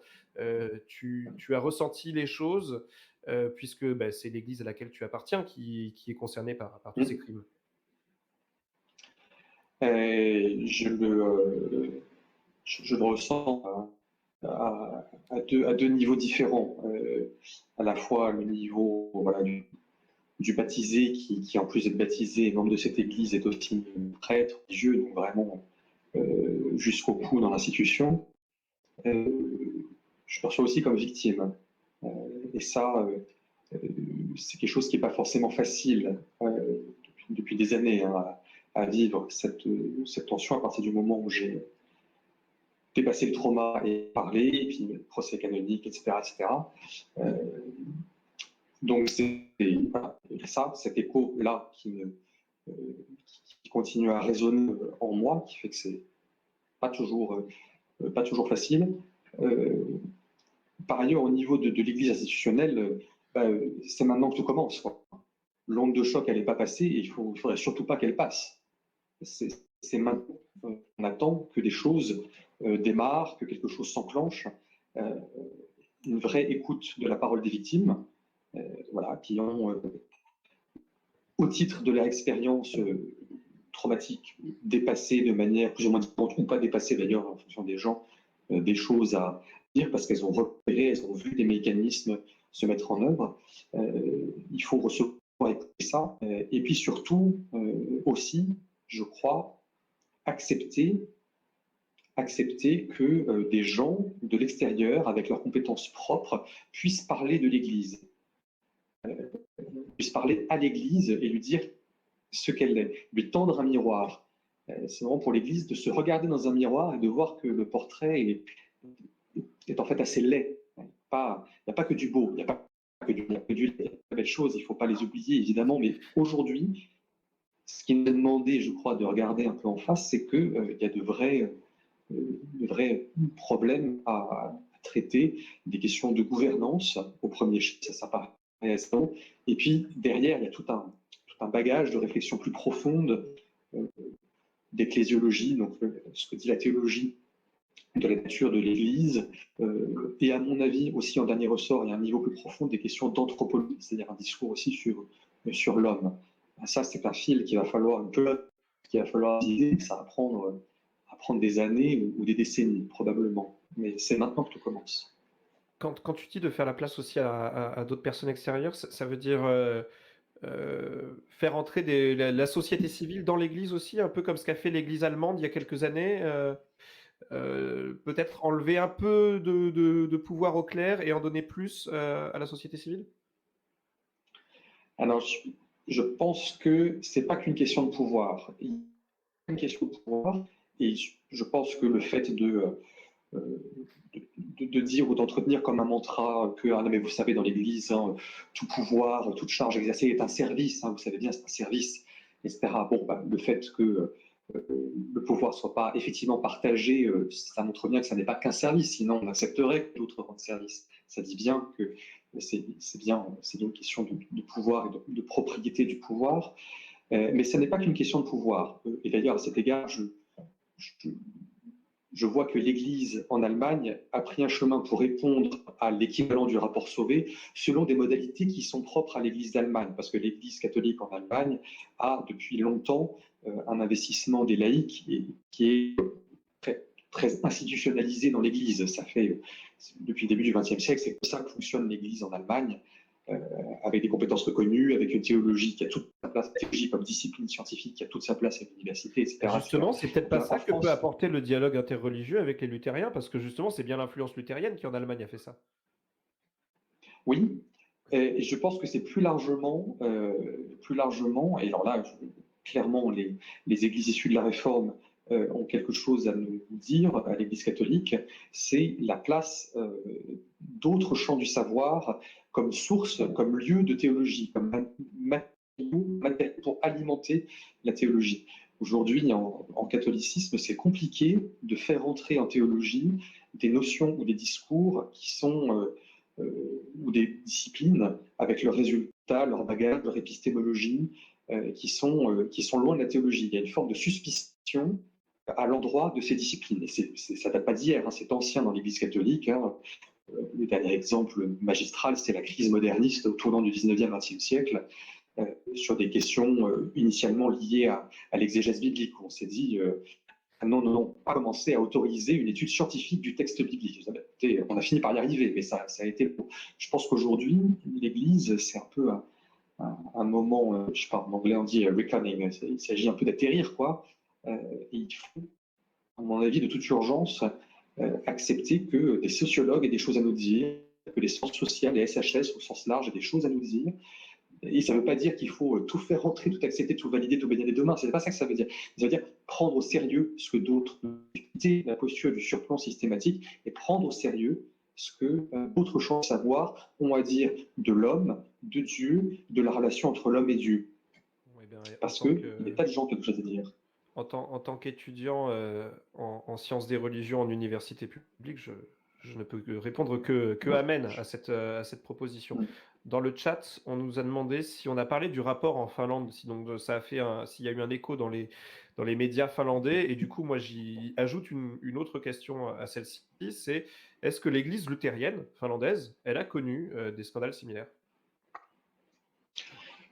tu as ressenti les choses, puisque bah, c'est l'Église à laquelle tu appartiens qui est concernée par tous ces Mm. crimes. Et je le ressens à deux niveaux différents. À la fois le niveau voilà, du baptisé, qui en plus d'être baptisé, est membre de cette église, est aussi prêtre, religieux, donc vraiment jusqu'au cou dans l'institution. Euh, je me perçois aussi comme victime. Euh, et ça, c'est quelque chose qui n'est pas forcément facile depuis des années hein, à vivre, cette tension à partir du moment où j'ai dépasser le trauma et parler, et puis le procès canonique, etc. etc. Euh, donc c'est voilà, ça, cet écho-là euh, qui continue à résonner en moi, qui fait que c'est pas toujours facile. Euh, Par ailleurs, au niveau de l'Église institutionnelle, c'est maintenant que tout commence. L'onde de choc, elle n'est pas passée, et il ne faudrait surtout pas qu'elle passe. C'est maintenant. On attend que des choses démarrent, que quelque chose s'enclenche. Euh, une vraie écoute de la parole des victimes, voilà, qui ont, au titre de leur expérience traumatique, dépassé de manière plus ou moins différente, ou pas dépassé d'ailleurs en fonction des gens, des choses à dire parce qu'elles ont repéré, elles ont vu des mécanismes se mettre en œuvre. Il faut recevoir écouter ça. Et puis surtout, aussi, je crois, accepter que des gens de l'extérieur, avec leurs compétences propres, puissent parler de l'Église, puissent parler à l'Église et lui dire ce qu'elle est, lui tendre un miroir. C'est vraiment pour l'Église de se regarder dans un miroir et de voir que le portrait est en fait assez laid. Il n'y a pas que du beau, il n'y a pas que du bon, il y a de belles choses, il ne faut pas les oublier évidemment, mais aujourd'hui, ce qui nous est demandé, je crois, de regarder un peu en face, c'est qu'il y a de vrais problèmes à traiter, des questions de gouvernance au premier chef, ça paraît évident. Et puis derrière, il y a tout un bagage de réflexion plus profonde d'ecclésiologie, donc ce que dit la théologie de la nature de l'Église, et à mon avis aussi en dernier ressort, il y a un niveau plus profond des questions d'anthropologie, c'est-à-dire un discours aussi sur l'homme. Ça, c'est un fil qu'il va falloir viser, ça va prendre des années ou des décennies probablement, mais c'est maintenant que tout commence. Quand tu dis de faire la place aussi à d'autres personnes extérieures, ça veut dire faire entrer la société civile dans l'Église aussi, un peu comme ce qu'a fait l'Église allemande il y a quelques années. Peut-être enlever un peu de pouvoir au clerc et en donner plus à la société civile? Alors, je pense que c'est pas qu'une question de pouvoir. Il y a une question de pouvoir, et je pense que le fait de dire ou d'entretenir comme un mantra que, ah non, mais vous savez, dans l'Église, hein, tout pouvoir, toute charge exercée est un service, hein, vous savez bien, c'est un service, etc. Bon, bah, le fait que le pouvoir ne soit pas effectivement partagé, ça montre bien que ça n'est pas qu'un service, sinon on accepterait que d'autres rendent service. Ça dit bien que c'est bien une question de pouvoir et de propriété du pouvoir, mais ce n'est pas qu'une question de pouvoir. Et d'ailleurs, à cet égard, je, je vois que l'Église en Allemagne a pris un chemin pour répondre à l'équivalent du rapport Sauvé selon des modalités qui sont propres à l'Église d'Allemagne, parce que l'Église catholique en Allemagne a depuis longtemps un investissement des laïcs qui est très, très institutionnalisé dans l'Église. Ça fait, depuis le début du XXe siècle, c'est comme ça que fonctionne l'Église en Allemagne, avec des compétences reconnues, avec une théologie qui a toute sa place, la théologie comme discipline scientifique qui a toute sa place à l'université, etc., etc. Justement, c'est peut-être pas En ça que peut France, apporter le dialogue interreligieux avec les luthériens, parce que justement, c'est bien l'influence luthérienne qui en Allemagne a fait ça. oui, et je pense que c'est plus largement, et alors là, clairement, les églises issues de la Réforme ont quelque chose à nous dire à l'Église catholique, c'est la place d'autres champs du savoir comme source, comme lieu de théologie, comme matériau pour alimenter la théologie. Aujourd'hui, en catholicisme, c'est compliqué de faire entrer en théologie des notions ou des discours qui sont ou des disciplines avec leurs résultats, leur bagage, leur épistémologie, qui sont loin de la théologie. Il y a une forme de suspicion à l'endroit de ces disciplines. Et ça ne date pas d'hier, hein, c'est ancien dans l'Église catholique. Hein. Le dernier exemple magistral, c'est la crise moderniste au tournant du 19e, 20e siècle, sur des questions initialement liées à l'exégèse biblique. On s'est dit, non, non, non, pas commencer à autoriser une étude scientifique du texte biblique. On a fini par y arriver, mais ça a été. Je pense qu'aujourd'hui, l'Église, c'est un peu un moment, je sais pas, en anglais on dit reckoning, il s'agit un peu d'atterrir, quoi. Et il faut, à mon avis, de toute urgence, accepter que des sociologues aient des choses à nous dire, que les sciences sociales, les SHS au sens large, aient des choses à nous dire. Et ça ne veut pas dire qu'il faut tout faire rentrer, tout accepter, tout valider, tout baigner les deux mains. Ce n'est pas ça que ça veut dire. Ça veut dire prendre au sérieux ce que d'autres, la posture du surplomb systématique, et prendre au sérieux ce que d'autres champs de savoir ont à dire de l'homme, de Dieu, de la relation entre l'homme et Dieu. Eh bien, Parce qu'il y a des tas de gens qui ont quelque chose à dire. en tant qu'étudiant en sciences des religions en université publique, je ne peux que répondre que amen à cette proposition. Dans le chat, on nous a demandé si on a parlé du rapport en Finlande, si donc ça a fait s'il y a eu un écho dans les médias finlandais. Et du coup, moi, j'y ajoute une autre question à celle-ci, c'est est-ce que l'Église luthérienne finlandaise, elle a connu des scandales similaires?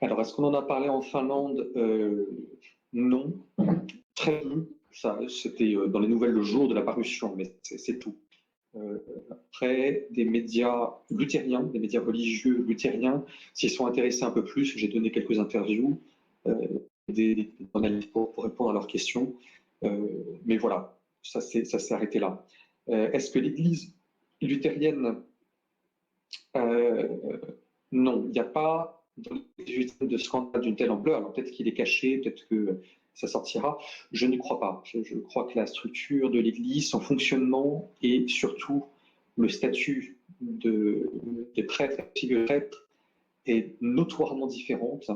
Alors, est-ce qu'on en a parlé en Finlande? Non, très peu. C'était dans les nouvelles le jour de la parution, mais c'est tout. Après, des médias luthériens, des médias religieux luthériens s'y sont intéressés un peu plus. J'ai donné quelques interviews, des journalistes pour répondre à leurs questions. Mais voilà, ça s'est arrêté là. Est-ce que l'Église luthérienne, non, il n'y a pas de scandale d'une telle ampleur. Alors peut-être qu'il est caché, peut-être que ça sortira. Je ne crois pas. Je crois que la structure de l'Église, son fonctionnement et surtout le statut des prêtres et des prêtres est notoirement différente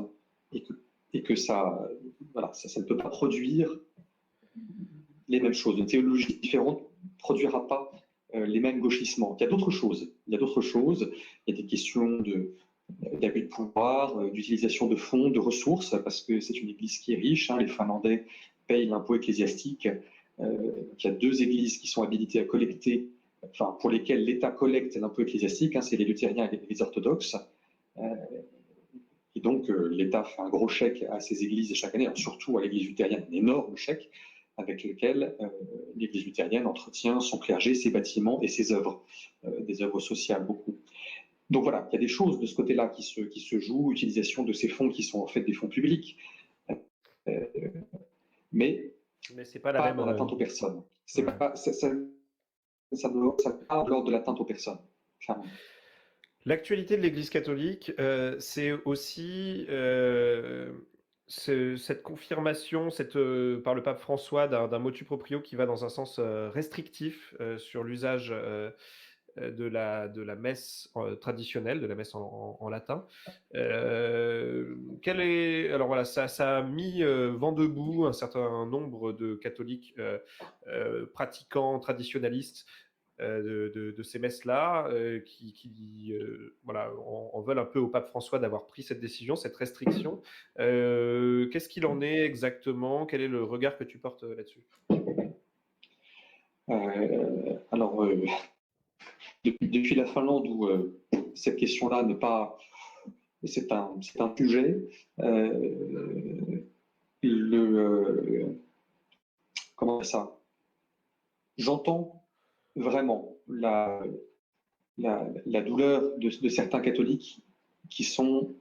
et que ça, voilà, ça ne peut pas produire les mêmes choses. Une théologie différente ne produira pas les mêmes gauchissements. Il y a d'autres choses. Il y a d'autres choses. Il y a des questions d'abus de pouvoir, d'utilisation de fonds, de ressources, parce que c'est une église qui est riche. Hein, les Finlandais payent l'impôt ecclésiastique. Il y a deux églises qui sont habilitées à collecter, enfin, pour lesquelles l'État collecte l'impôt ecclésiastique. Hein, c'est les luthériens et les orthodoxes. Et donc, l'État fait un gros chèque à ces églises chaque année, alors surtout à l'église luthérienne, un énorme chèque avec lequel l'église luthérienne entretient son clergé, ses bâtiments et ses œuvres, des œuvres sociales, beaucoup. Donc voilà, il y a des choses de ce côté-là qui se jouent, utilisation de ces fonds qui sont en fait des fonds publics, mais c'est pas la pas même. dans l'atteinte aux personnes. C'est Ouais. pas, ça pas de l'ordre de l'atteinte aux personnes, clairement. L'actualité de l'Église catholique, c'est aussi cette confirmation par le pape François d'un motu proprio qui va dans un sens restrictif sur l'usage de la messe traditionnelle, de la messe en latin. Alors voilà, ça a mis vent debout un certain nombre de catholiques pratiquants, traditionnalistes de ces messes-là, qui voilà, en veulent un peu au pape François d'avoir pris cette décision, cette restriction. Qu'est-ce qu'il en est exactement? Quel est le regard que tu portes là-dessus? Alors, depuis la Finlande, où cette question-là n'est pas... C'est un sujet. Comment ça j'entends vraiment la douleur de certains catholiques qui sont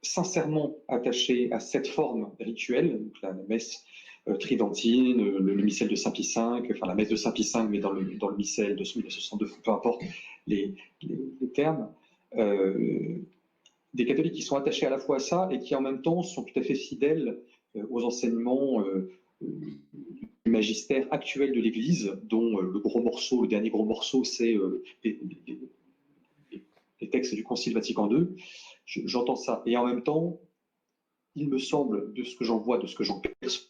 sincèrement attachés à cette forme rituelle, donc la messe tridentine, le missel de Saint-Pie V, enfin la messe de Saint-Pie V, mais dans le missel de 1962, peu importe les termes, des catholiques qui sont attachés à la fois à ça et qui en même temps sont tout à fait fidèles aux enseignements du magistère actuel de l'Église, dont le dernier gros morceau, c'est les textes du Concile Vatican II. J'entends ça. Et en même temps, il me semble, de ce que j'en vois, de ce que j'en perçois,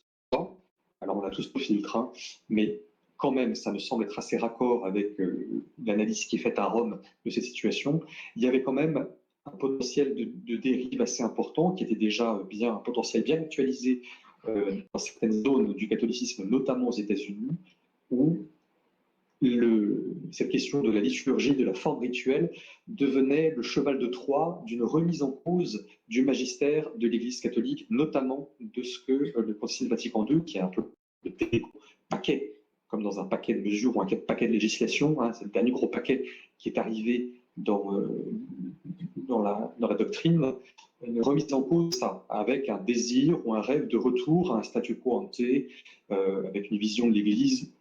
alors on a tous nos filtres, hein, mais quand même, ça me semble être assez raccord avec l'analyse qui est faite à Rome de cette situation. Il y avait quand même un potentiel de dérive assez important, qui était déjà bien, un potentiel bien actualisé dans certaines zones du catholicisme, notamment aux États-Unis, où cette question de la liturgie, de la forme rituelle, devenait le cheval de Troie d'une remise en cause du magistère de l'Église catholique, notamment de ce que le Concile Vatican II, qui est un peu le paquet, comme dans un paquet de mesures ou un paquet de législation, hein, c'est le dernier gros paquet qui est arrivé dans la doctrine, une remise en cause, ça, avec un désir ou un rêve de retour à un statu quo ante, avec une vision de l'Église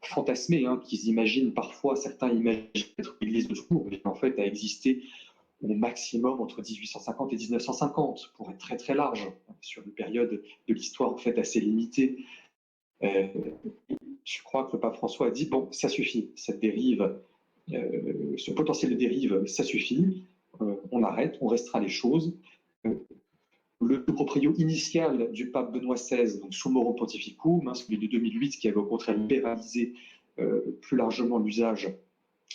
fantasmée, hein, qu'ils imaginent parfois, certains imaginent être l'Église de secours, mais en fait a existé au maximum entre 1850 et 1950, pour être très très large, sur une période de l'histoire en fait assez limitée. Je crois que le pape François a dit, bon, ça suffit, cette dérive, ce potentiel de dérive, ça suffit, on arrête, on restera les choses. Le proprio initial du pape Benoît XVI, donc Summorum Pontificum, hein, celui de 2008, qui avait au contraire libéralisé plus largement l'usage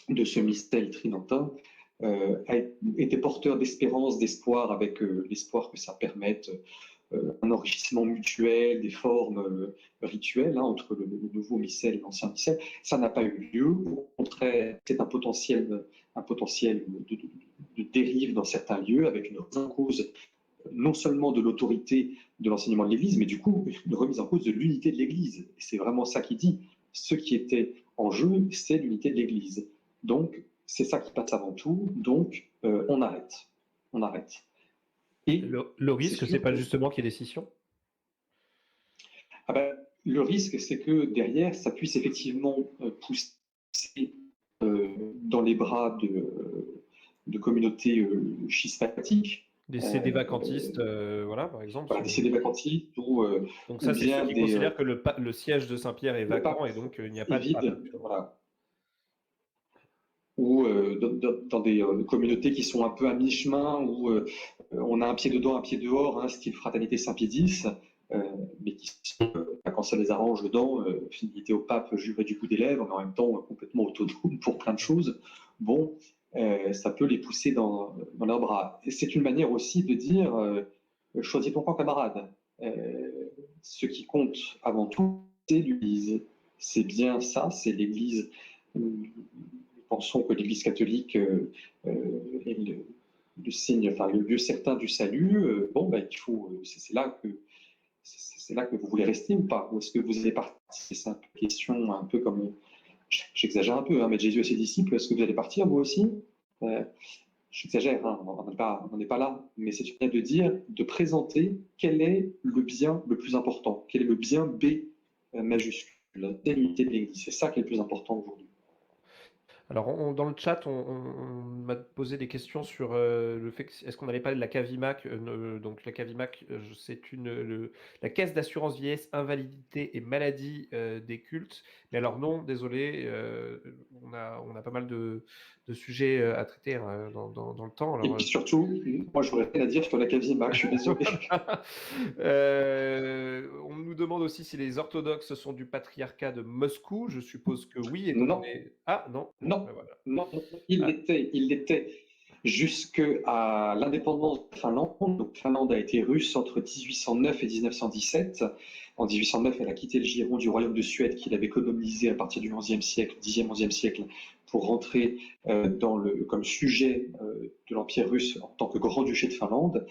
de ce mystère tridentin, était porteur d'espérance, d'espoir, avec l'espoir que ça permette un enrichissement mutuel des formes rituelles, hein, entre le nouveau missel et l'ancien missel. Ça n'a pas eu lieu. Au contraire, c'est un potentiel de dérive dans certains lieux, avec une remise en cause non seulement de l'autorité de l'enseignement de l'Église, mais du coup, une remise en cause de l'unité de l'Église. Et c'est vraiment ça qui dit. Ce qui était en jeu, c'est l'unité de l'Église. Donc, c'est ça qui passe avant tout. Donc, on arrête. On arrête. Et le risque, c'est pas justement qu'il y ait des scissions? Ah ben, le risque, c'est que derrière, ça puisse effectivement pousser dans les bras de communautés schismatiques. Des CD vacantistes, voilà, par exemple. Voilà, des CD vacantistes ou donc ça, c'est ceux qui considèrent que le siège de Saint-Pierre est vacant et donc il n'y a pas de pape. Voilà. Ou dans des communautés qui sont un peu à mi-chemin, où on a un pied dedans, un pied dehors, hein, style Fraternité Saint-Pédis, mais qui sont, quand ça les arrange dedans, fidélité au pape juré du bout des lèvres, mais en même temps complètement autonome pour plein de choses. Bon, ça peut les pousser dans leurs bras. Et c'est une manière aussi de dire choisis ton camp, camarade. Ce qui compte avant tout, c'est l'Église. C'est bien ça, c'est l'Église. Nous pensons que l'Église catholique est le signe, enfin le lieu certain du salut. Bon, ben, il faut, c'est là que vous voulez rester ou pas? Ou est-ce que vous allez partir? C'est une question un peu comme, j'exagère un peu, hein, mais Jésus et ses disciples, est-ce que vous allez partir vous aussi? J'exagère, hein, on n'en est pas là, mais c'est une manière de dire, de présenter quel est le bien le plus important, quel est le bien B majuscule, l'unité de l'Église. C'est ça qui est le plus important aujourd'hui. Alors, dans le chat, on m'a posé des questions sur le fait que est-ce qu'on allait parler de la CAVIMAC. Donc la CAVIMAC, c'est la caisse d'assurance vieillesse, invalidité et maladie des cultes. Mais alors non, désolé, on a pas mal de sujets à traiter, hein, dans le temps. Alors, et surtout, moi j'aurais rien à dire sur la CAVIMAC, je suis désolé. On nous demande aussi si les orthodoxes sont du patriarcat de Moscou. Je suppose que oui. Non. Ah non. Non, Ben voilà. non, il l'était jusqu'à l'indépendance de Finlande. Donc, Finlande a été russe entre 1809 et 1917. En 1809, elle a quitté le giron du royaume de Suède qu'il avait colonisé à partir du XIe siècle, 10e, 11e siècle, pour rentrer comme sujet de l'Empire russe en tant que grand-duché de Finlande.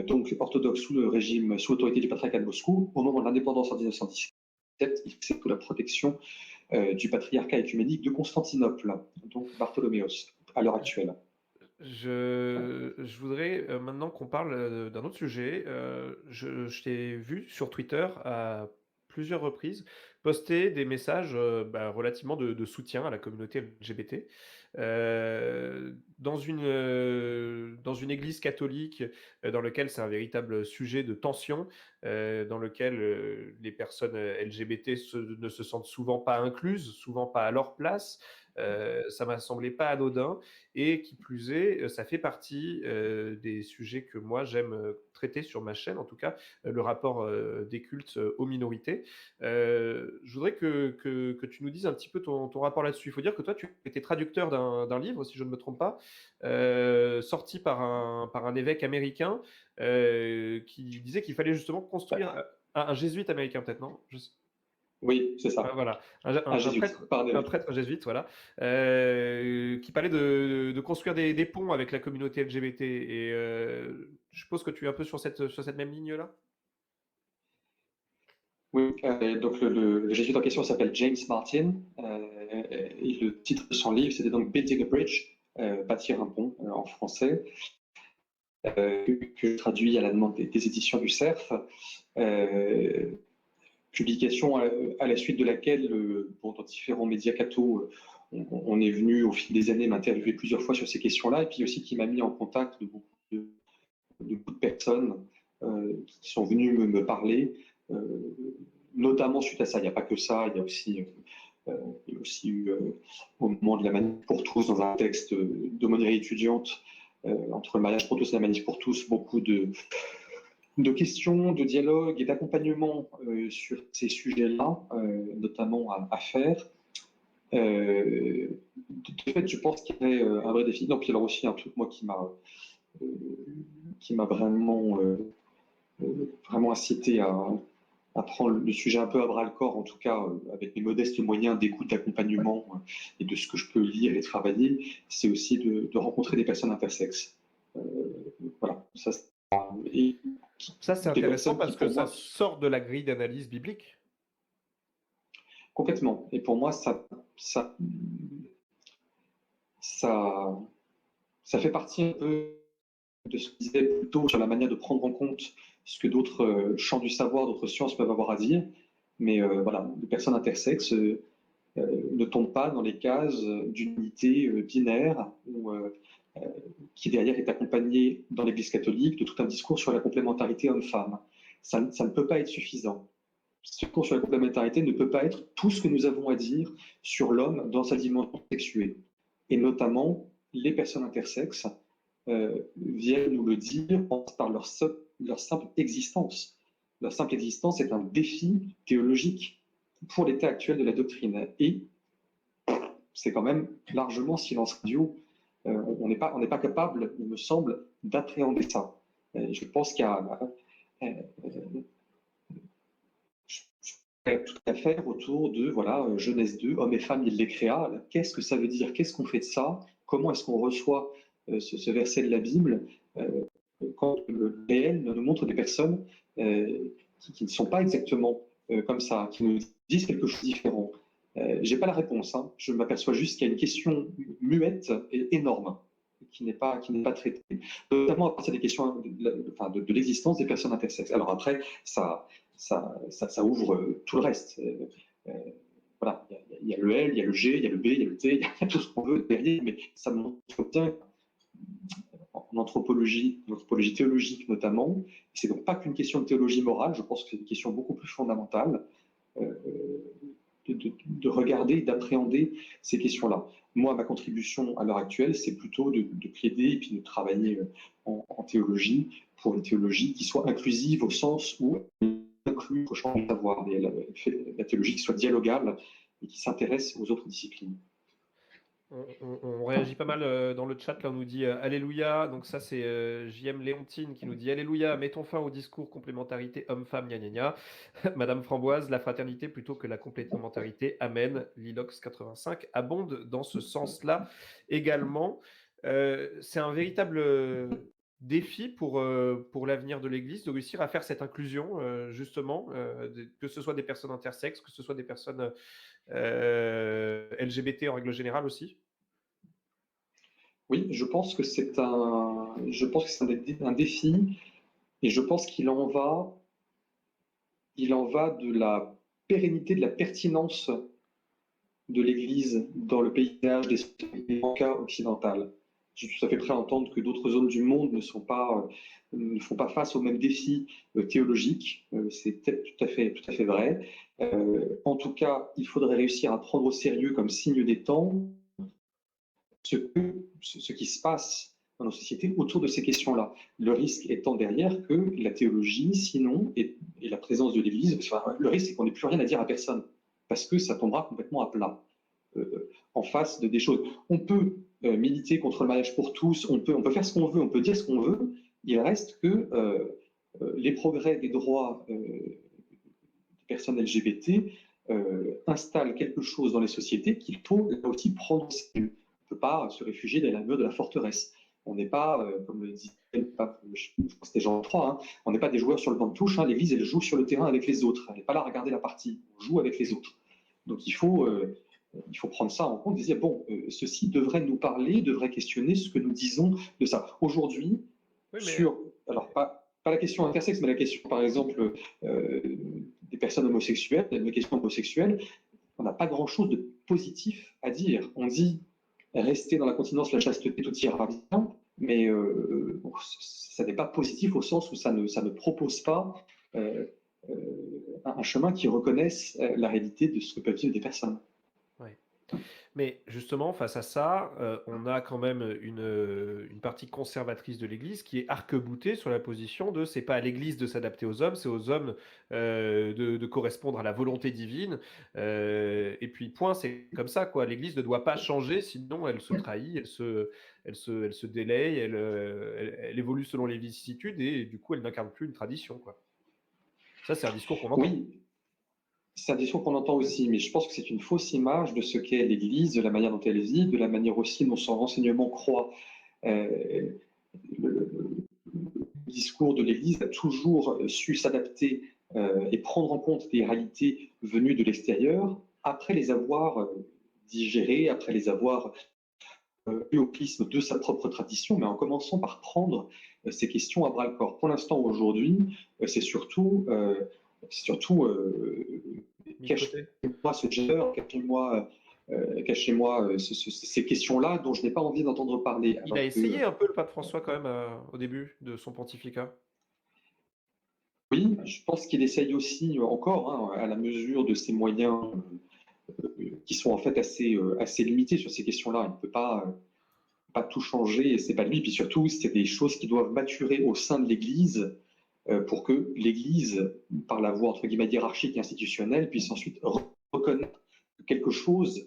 Donc orthodoxe sous l'autorité du patriarcat de Moscou. Au moment de l'indépendance en 1917, il fait sous la protection du patriarcat œcuménique de Constantinople, donc Bartholoméos, à l'heure actuelle. Je voudrais, maintenant qu'on parle, d'un autre sujet, je t'ai vu sur Twitter à plusieurs reprises poster des messages, relativement de soutien à la communauté LGBT. Dans une église catholique, dans lequel c'est un véritable sujet de tension, dans lequel, les personnes, LGBT ne se sentent souvent pas incluses, souvent pas à leur place. Ça m'a semblé pas anodin et qui plus est, ça fait partie, des sujets que moi j'aime, traiter sur ma chaîne en tout cas, le rapport, des cultes, aux minorités. Je voudrais que tu nous dises un petit peu ton rapport là-dessus. Il faut dire que toi, tu étais traducteur d'un livre, si je ne me trompe pas, sorti par un évêque américain, qui disait qu'il fallait justement construire un jésuite américain peut-être, non? Je sais Oui, c'est ouais, ça. voilà, Un jésuite, par un un évêque. prêtre jésuite, voilà, qui parlait de construire des ponts avec la communauté LGBT et je suppose que tu es un peu sur cette même ligne-là? Oui, donc le jésuite en question s'appelle James Martin, et le titre de son livre, c'était donc Building a Bridge, bâtir un pont en français, que je traduis à la demande des éditions du Cerf. Euh, Publication à la suite de laquelle, dans différents médias cathos, on est venu au fil des années m'interviewer plusieurs fois sur ces questions-là, et puis aussi qui m'a mis en contact de beaucoup de personnes qui sont venues me parler, euh, notamment suite à ça. Il n'y a pas que ça, il y a aussi eu, au moment de la manif pour tous, dans un texte d'aumônerie étudiante, entre le mariage pour tous et la manif pour tous, beaucoup de questions, de dialogue et d'accompagnement sur ces sujets-là, notamment à faire. De fait, je pense qu'il y avait un vrai défi. Non, puis alors aussi un truc moi euh, qui m'a vraiment incité à prendre le sujet un peu à bras le corps, en tout cas avec mes modestes moyens d'écoute, d'accompagnement et de ce que je peux lire et travailler, c'est aussi de rencontrer des personnes intersexes. Euh, voilà, ça, et Ça, c'est des intéressant personnes qui, parce que pour ça moi, sort de la grille d'analyse biblique. complètement. Et pour moi, ça, ça fait partie un peu de ce que je disais plus tôt sur la manière de prendre en compte ce que d'autres champs du savoir, d'autres sciences peuvent avoir à dire. Mais voilà, les personnes intersexes ne tombent pas dans les cases d'une unité binaire euh, qui derrière est accompagnée dans l'Église catholique de tout un discours sur la complémentarité homme-femme. Ça ne peut pas être suffisant. Ce discours sur la complémentarité ne peut pas être tout ce que nous avons à dire sur l'homme dans sa dimension sexuée. Et notamment, les personnes intersexes viennent nous le dire par leur simple existence. Leur simple existence est un défi théologique pour l'état actuel de la doctrine. Et c'est quand même largement silence radio. On n'est pas capable, il me semble, d'appréhender ça. Je pense qu'il y a tout à faire autour de voilà, Genèse 2, hommes et femmes, il les créa. Qu'est-ce que ça veut dire? Qu'est-ce qu'on fait de ça? Comment est-ce qu'on reçoit ce verset de la Bible quand le réel nous montre des personnes qui ne sont pas exactement comme ça, qui nous disent quelque chose de différent? J'ai pas la réponse. Hein. Je m'aperçois juste qu'il y a une question muette et énorme qui n'est pas traitée, notamment à partir des questions de l'existence des personnes intersexes. Alors après, ça ouvre tout le reste. Voilà, il y a le L, il y a le G, il y a le B, il y a le T, il y a tout ce qu'on veut derrière, mais ça montre bien en anthropologie théologique notamment. C'est donc pas qu'une question de théologie morale, je pense que c'est une question beaucoup plus fondamentale euh, de regarder, d'appréhender ces questions-là. Moi, ma contribution à l'heure actuelle, c'est plutôt de plaider et puis de travailler en théologie pour une théologie qui soit inclusive au sens où elle inclut le champ du savoir, et la théologie qui soit dialogale et qui s'intéresse aux autres disciplines. On réagit pas mal dans le chat, là on nous dit Alléluia, donc ça c'est JM Léontine qui nous dit Alléluia, mettons fin au discours complémentarité homme-femme, gna gna gna. Madame Framboise, la fraternité plutôt que la complémentarité, amen. Lilox 85 abonde dans ce sens-là également. C'est un véritable défi pour l'avenir de l'Église, de réussir à faire cette inclusion, justement, que ce soit des personnes intersexes, que ce soit des personnes LGBT en règle générale aussi? Oui, je pense que c'est un défi et je pense il en va de la pérennité, de la pertinence de l'Église dans le paysage des sociétés occidentales. Je suis tout à fait prêt à entendre que d'autres zones du monde ne font pas face aux mêmes défis théologiques. C'est peut-être tout à fait vrai. En tout cas, il faudrait réussir à prendre au sérieux comme signe des temps ce qui se passe dans nos sociétés autour de ces questions-là. Le risque étant derrière que la théologie, sinon, et la présence de l'Église, enfin, le risque c'est qu'on n'ait plus rien à dire à personne, parce que ça tombera complètement à plat en face de des choses. On peut militer contre le mariage pour tous, on peut faire ce qu'on veut, on peut dire ce qu'on veut, il reste que les progrès des droits des personnes LGBT installent quelque chose dans les sociétés qu'il faut là aussi prendre au sérieux. On ne peut pas se réfugier derrière la mur de la forteresse. On n'est pas, comme le disait je pense que c'était Jean III, hein, on n'est pas des joueurs sur le banc de touche. Hein, L'Église, elle joue sur le terrain avec les autres. Elle n'est pas là à regarder la partie. On joue avec les autres. Donc il faut prendre ça en compte et dire, bon, ceci devrait nous parler, devrait questionner ce que nous disons de ça. Aujourd'hui, Oui, mais sur, alors pas la question intersexe, mais la question, par exemple, des personnes homosexuelles, la question homosexuelle, on n'a pas grand-chose de positif à dire. On dit rester dans la continence, la chasteté, tout ira bien, mais ça n'est pas positif au sens où ça ne propose pas euh, un chemin qui reconnaisse la réalité de ce que peuvent vivre des personnes. ouais. Mais justement, face à ça, on a quand même une partie conservatrice de l'Église qui est arc-boutée sur la position de c'est pas à l'Église de s'adapter aux hommes, c'est aux hommes de correspondre à la volonté divine. Et puis point, c'est comme ça quoi. L'Église ne doit pas changer, sinon elle se trahit, elle se délaye, elle évolue selon les vicissitudes et du coup elle n'incarne plus une tradition quoi. Ça, c'est un discours qu'on entend. Oui, c'est un discours qu'on entend aussi, mais je pense que c'est une fausse image de ce qu'est l'Église, de la manière dont elle vit, de la manière aussi dont son renseignement croît. Euh, le discours de l'Église a toujours su s'adapter et prendre en compte des réalités venues de l'extérieur après les avoir digérées, après les avoir eu au prisme de sa propre tradition, mais en commençant par prendre ces questions à bras le corps. Pour l'instant, aujourd'hui, c'est surtout Mis de côté. cachez-moi ce gender, cachez-moi ces questions-là dont je n'ai pas envie d'entendre parler. Il a Alors essayé que un peu le pape François quand même au début de son pontificat. oui, je pense qu'il essaye aussi encore, hein, à la mesure de ses moyens qui sont en fait assez limités sur ces questions-là. Il ne peut pas tout changer et c'est pas lui. Puis surtout, c'est des choses qui doivent maturer au sein de l'Église pour que l'Église, par la voie entre guillemets hiérarchique et institutionnelle, puisse ensuite reconnaître que quelque chose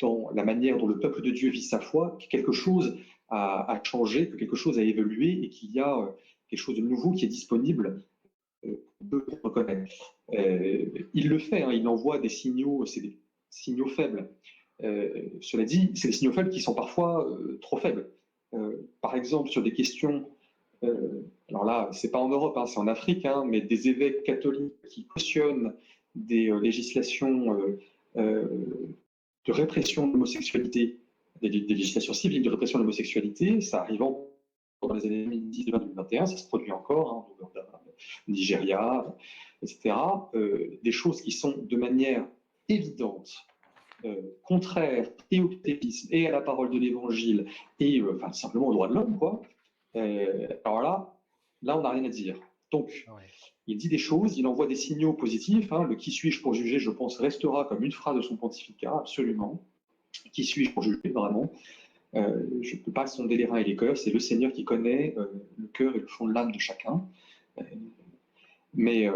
dans la manière dont le peuple de Dieu vit sa foi, que quelque chose a changé, que quelque chose a évolué et qu'il y a quelque chose de nouveau qui est disponible qu'on peut reconnaître. Il le fait, hein, il envoie des signaux, c'est des signaux faibles. Cela dit, c'est des signaux faibles qui sont parfois trop faibles. Par exemple, sur des questions, alors là, c'est pas en Europe, hein, c'est en Afrique, hein, mais des évêques catholiques qui cautionnent des législations euh, de répression de l'homosexualité, des législations civiles de répression de l'homosexualité, ça arrive dans les années 2010-2021, ça se produit encore, hein, au Nigeria, etc. Des choses qui sont de manière évidente contraires et au catéchisme et à la parole de l'Évangile et enfin, simplement aux droits de l'homme, quoi. Alors là, on n'a rien à dire. Donc, Ouais. il dit des choses, il envoie des signaux positifs. Hein. Le qui suis-je pour juger, je pense, restera comme une phrase de son pontificat, absolument. Qui suis-je pour juger, vraiment je ne peux pas sonder les reins et les cœurs, c'est le Seigneur qui connaît le cœur et le fond de l'âme de chacun. Euh, mais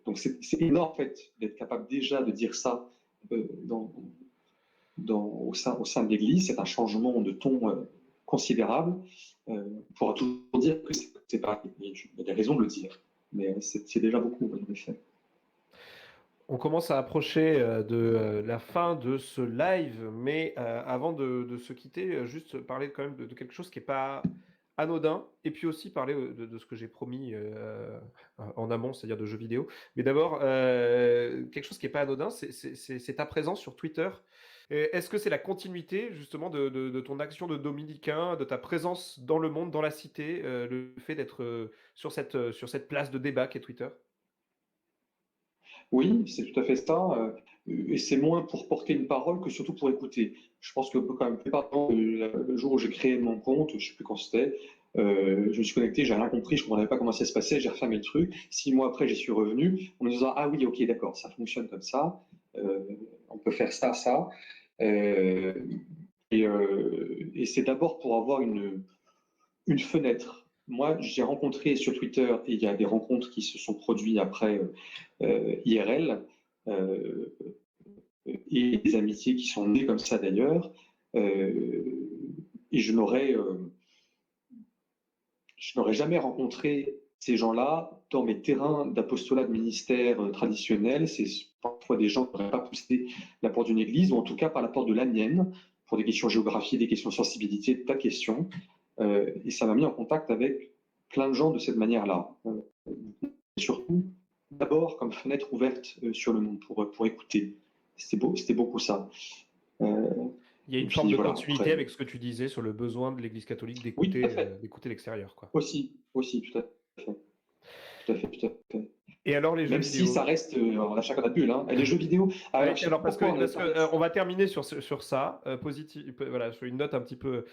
donc c'est énorme en fait d'être capable déjà de dire ça au sein de l'Église. C'est un changement de ton considérable. On pourra toujours dire que c'est pas. Il y a des raisons de le dire, mais c'est déjà beaucoup en effet. On commence à approcher de la fin de ce live, mais avant de se quitter, juste parler quand même de quelque chose qui n'est pas anodin et puis aussi parler, de ce que j'ai promis, en amont, c'est-à-dire de jeux vidéo. Mais d'abord, quelque chose qui est pas anodin, c'est ta présence sur Twitter. Est-ce que c'est la continuité justement de ton action de dominicain, de ta présence dans le monde, dans la cité, le fait d'être, sur cette place de débat qu'est Twitter? Oui, c'est tout à fait ça, et c'est moins pour porter une parole que surtout pour écouter. Je pense que quand même la plupart du temps, le jour où j'ai créé mon compte, je sais plus quand c'était, je me suis connecté, j'ai rien compris, je comprenais pas comment ça se passait, j'ai refermé le truc. 6 mois après, j'y suis revenu en me disant: «Ah oui, OK, d'accord, ça fonctionne comme ça, on peut faire ça, ça». Heu et c'est d'abord pour avoir une fenêtre. Moi, j'ai rencontré sur Twitter et il y a des rencontres qui se sont produites après, IRL, euh, et des amitiés qui sont nées comme ça d'ailleurs. Et je n'aurais jamais rencontré ces gens-là dans mes terrains d'apostolat de ministère traditionnels. C'est parfois des gens qui n'auraient pas poussé la porte d'une église, ou en tout cas par la porte de la mienne, pour des questions de géographie, des questions de sensibilité, de ta question. Et ça m'a mis en contact avec plein de gens de cette manière-là. Surtout, d'abord comme fenêtre ouverte sur le monde pour écouter. C'était beaucoup ça. Il y a Et une forme puis de voilà, continuité après. avec ce que tu disais sur le besoin de l'Église catholique Oui, tout à d'écouter, fait. d'écouter l'extérieur, quoi. Aussi, tout à fait. Tout à fait, tout à fait. Et alors les jeux Même si ça vidéo? reste, on a chacun notre bulle, hein. Et les jeux vidéo, alors Ouais, je sais alors pas pourquoi on est on va terminer sur ça, voilà, sur une note un petit peu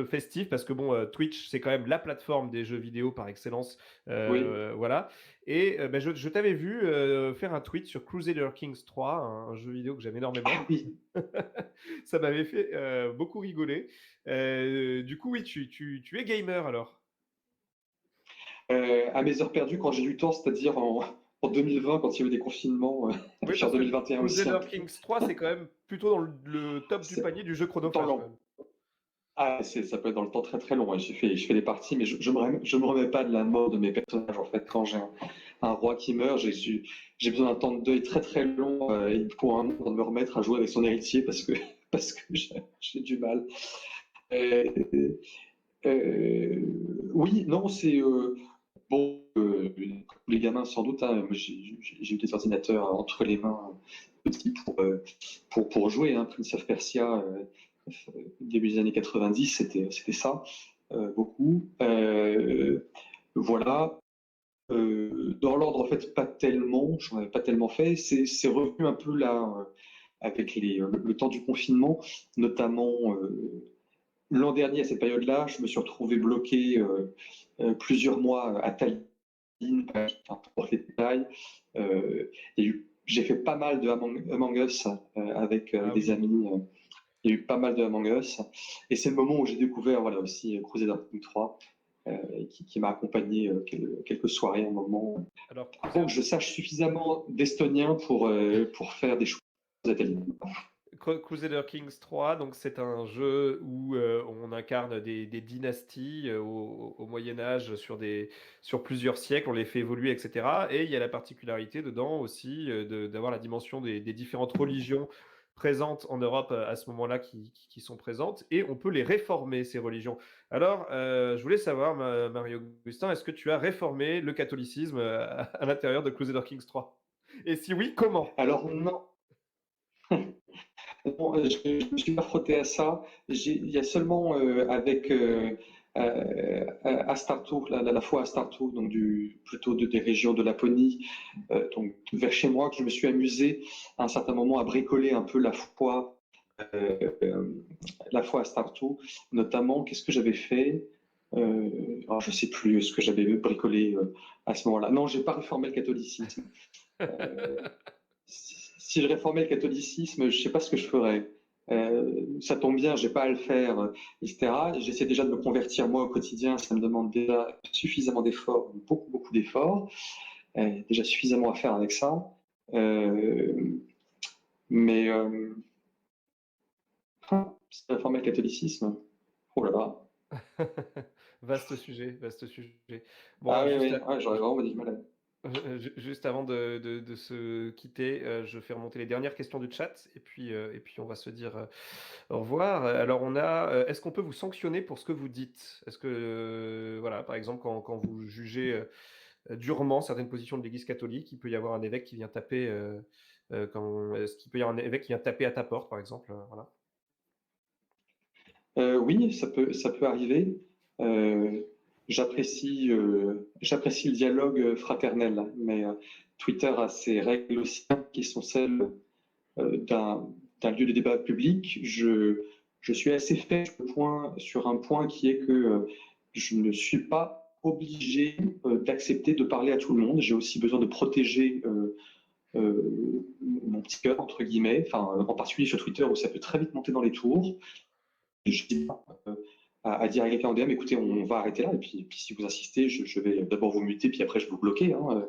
festive parce que bon, Twitch, c'est quand même la plateforme des jeux vidéo par excellence, oui. voilà et bah, je t'avais vu, faire un tweet sur Crusader Kings 3, un jeu vidéo que j'aime énormément. Ah oui. Ça m'avait fait, beaucoup rigoler. Du coup, oui, tu es gamer alors? À mes heures perdues quand j'ai du temps, c'est-à-dire en 2020 quand il y a eu des confinements, et Oui, puis en parce que 2021 aussi un Crusader peu. Kings 3, c'est quand même plutôt dans le top du C'est panier du jeu dans chronophage quand l'an. même. Ah, ça peut être dans le temps très très long, hein. Je fais des parties, mais je me remets pas de la mort de mes personnages. En fait, quand j'ai un roi qui meurt, j'ai besoin d'un temps de deuil très très long, et il faut un an pour me remettre à jouer avec son héritier parce que, parce que j'ai du mal. Euh, euh, oui, non, c'est bon, les gamins sans doute, hein, moi, j'ai eu des ordinateurs entre les mains petits pour jouer, hein. Prince of Persia, début des années 90, c'était ça, beaucoup. Voilà. Dans l'ordre, en fait, pas tellement, j'en avais pas tellement fait. C'est revenu un peu là, avec le temps du confinement, notamment l'an dernier, à cette période-là, je me suis retrouvé bloqué plusieurs mois à Tallinn, pour les détails. J'ai fait pas mal de Among Us avec Ah des oui. amis. Il y a eu pas mal de Among Us. Et c'est le moment où j'ai découvert voilà, aussi Crusader Kings 3, qui m'a accompagné quelques soirées, un moment. Alors Avant que je sache suffisamment d'estonien pour faire des choses à Tallinn. Crusader Kings 3, donc c'est un jeu où on incarne des dynasties au Moyen Âge sur plusieurs siècles, on les fait évoluer, etc. Et il y a la particularité dedans aussi d'avoir la dimension des différentes religions présentes en Europe à ce moment-là qui sont présentes, et on peut les réformer, ces religions. Alors, je voulais savoir, Marie-Augustin, est-ce que tu as réformé le catholicisme à l'intérieur de Crusader Kings 3? Et si oui, comment? Alors non, non, je ne me suis pas frotté à ça. Il y a seulement avec Astartu, la foi Astartu, donc plutôt des régions de Laponie, donc vers chez moi, que je me suis amusé à un certain moment à bricoler un peu euh, la foi Astartu, notamment. Qu'est-ce que j'avais fait? Alors je ne sais plus ce que j'avais bricolé à ce moment-là. Non, j'ai pas réformé le catholicisme. Si je réformais le catholicisme, je ne sais pas ce que je ferais. Ça tombe bien, j'ai pas à le faire, etc. J'essaie déjà de me convertir moi au quotidien, ça me demande déjà suffisamment d'efforts, beaucoup, beaucoup d'efforts, déjà suffisamment à faire avec ça. Euh, mais si je réformais le catholicisme, oh là là. Vaste sujet, vaste sujet. Bon, Ah oui, juste oui, ouais, j'aurais vraiment du mal. Juste avant de se quitter, je fais remonter les dernières questions du chat et puis on va se dire, au revoir. Alors on a, est-ce qu'on peut vous sanctionner pour ce que vous dites? Est-ce que, voilà, par exemple, quand vous jugez, durement certaines positions de l'Église catholique, il peut y avoir un évêque qui vient taper, quand est-ce qu'il peut y avoir un évêque qui vient taper à ta porte, par exemple, voilà? Oui, ça peut arriver. Heu, j'apprécie le dialogue, fraternel, mais Twitter a ses règles aussi qui sont celles, d'un lieu de débat public. Je suis assez fait sur un point qui est que, je ne suis pas obligé, d'accepter de parler à tout le monde. J'ai aussi besoin de protéger, mon «petit cœur» entre guillemets, enfin, en particulier sur Twitter où ça peut très vite monter dans les tours. Et je dis pas, à dire à quelqu'un en DM: «Écoutez, on va arrêter là et puis si vous insistez, je vais d'abord vous muter, puis après je vais vous bloquer», hein,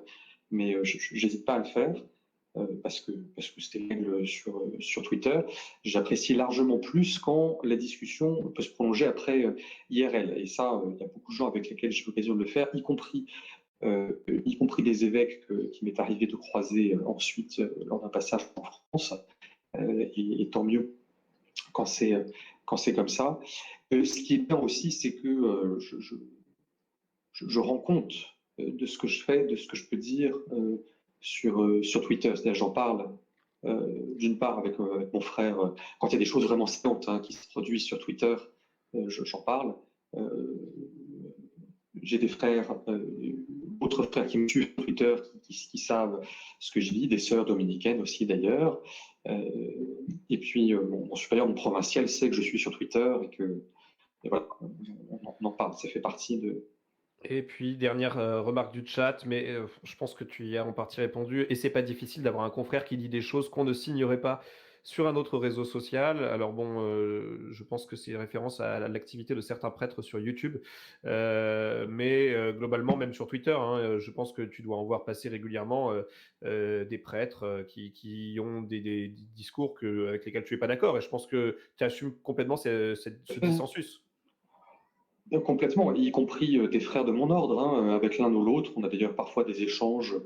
mais je j'hésite pas à le faire, parce que c'est les règles sur Twitter. J'apprécie largement plus quand la discussion peut se prolonger après, IRL et ça, il y a beaucoup de gens avec lesquels j'ai l'occasion de le faire, y compris des évêques qui m'est arrivé de croiser, ensuite, lors d'un passage en France, et tant mieux quand c'est comme ça. Ce qui est bien aussi, c'est que je rends compte de ce que je fais, de ce que je peux dire sur Twitter. C'est-à-dire, j'en parle d'une part avec mon frère, quand il y a des choses vraiment saillantes hein, qui se produisent sur Twitter, j'en parle. Euh, j'ai des frères, d'autres frères qui me suivent sur Twitter, qui savent ce que je vis, des sœurs dominicaines aussi d'ailleurs. Et puis mon supérieur, mon provincial, sait que je suis sur Twitter et voilà, on en parle. Ça fait partie de. Et puis dernière, remarque du chat, mais, je pense que tu y as en partie répondu et c'est pas difficile d'avoir un confrère qui dit des choses qu'on ne signerait pas sur un autre réseau social. Alors bon, je pense que c'est référence à l'activité de certains prêtres sur YouTube, mais, globalement même sur Twitter, hein, je pense que tu dois en voir passer régulièrement, des prêtres, qui ont des discours avec lesquels tu es pas d'accord et je pense que tu assumes complètement ce dissensus. Complètement, y compris des frères de mon ordre, hein, avec l'un ou l'autre. On a d'ailleurs parfois des échanges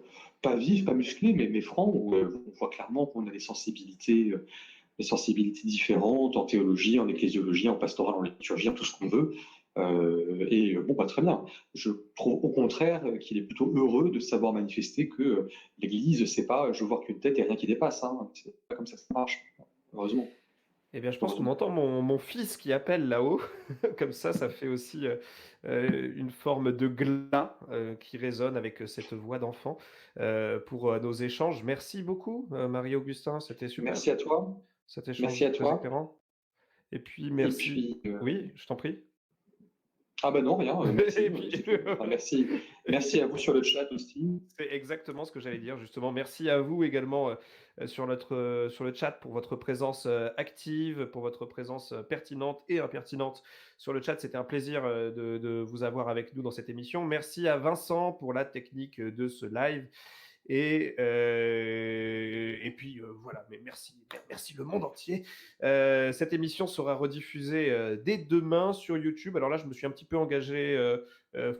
pas vifs, pas musclés, mais francs, où on voit clairement qu'on a des sensibilités différentes en théologie, en ecclésiologie, en pastorale, en liturgie, en tout ce qu'on veut. Et bon, bah, très bien. Je trouve au contraire qu'il est plutôt heureux de savoir manifester que l'Église, c'est pas je veux voir qu'une tête et rien qui dépasse. Hein. C'est pas comme ça que ça marche, heureusement. Eh bien, je pense qu'on Heureusement. entend mon fils qui appelle là-haut. Comme ça fait aussi, une forme de glas, qui résonne avec, cette voix d'enfant, pour, nos échanges. Merci beaucoup, Marie-Augustin, c'était super, Merci à toi. cet échange Merci à très toi. éclairant et puis Et merci puis, oui, je t'en prie. ah ben non, rien, Et merci, puis c'est tout. Enfin, merci à vous sur le chat aussi. c'est exactement ce que j'allais dire justement. Merci à vous également, sur le chat pour votre présence, active, pour votre présence, pertinente et impertinente sur le chat. C'était un plaisir, de vous avoir avec nous dans cette émission. Merci à Vincent pour la technique, de ce live et puis, voilà, mais merci le monde entier. Cette émission sera rediffusée, dès demain sur YouTube. Alors là, je me suis un petit peu engagé,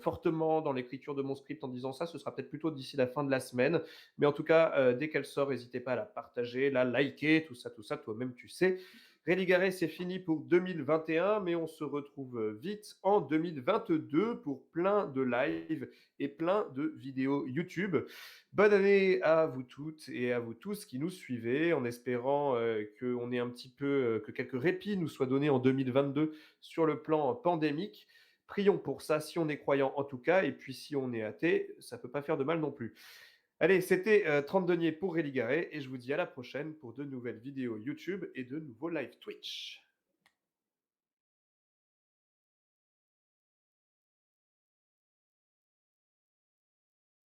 fortement dans l'écriture de mon script en disant ça. Ce sera peut-être plutôt d'ici la fin de la semaine. Mais en tout cas, dès qu'elle sort, n'hésitez pas à la partager, la liker, tout ça, tout ça. Toi-même, tu sais. Réligaré, c'est fini pour 2021, mais on se retrouve vite en 2022 pour plein de lives et plein de vidéos YouTube. Bonne année à vous toutes et à vous tous qui nous suivez, en espérant que quelques répits nous soient donnés en 2022 sur le plan pandémique. Prions pour ça, si on est croyant en tout cas, et puis si on est athée, ça peut pas faire de mal non plus. Allez, c'était 30 deniers pour Réligaré, et je vous dis à la prochaine pour de nouvelles vidéos YouTube et de nouveaux live Twitch.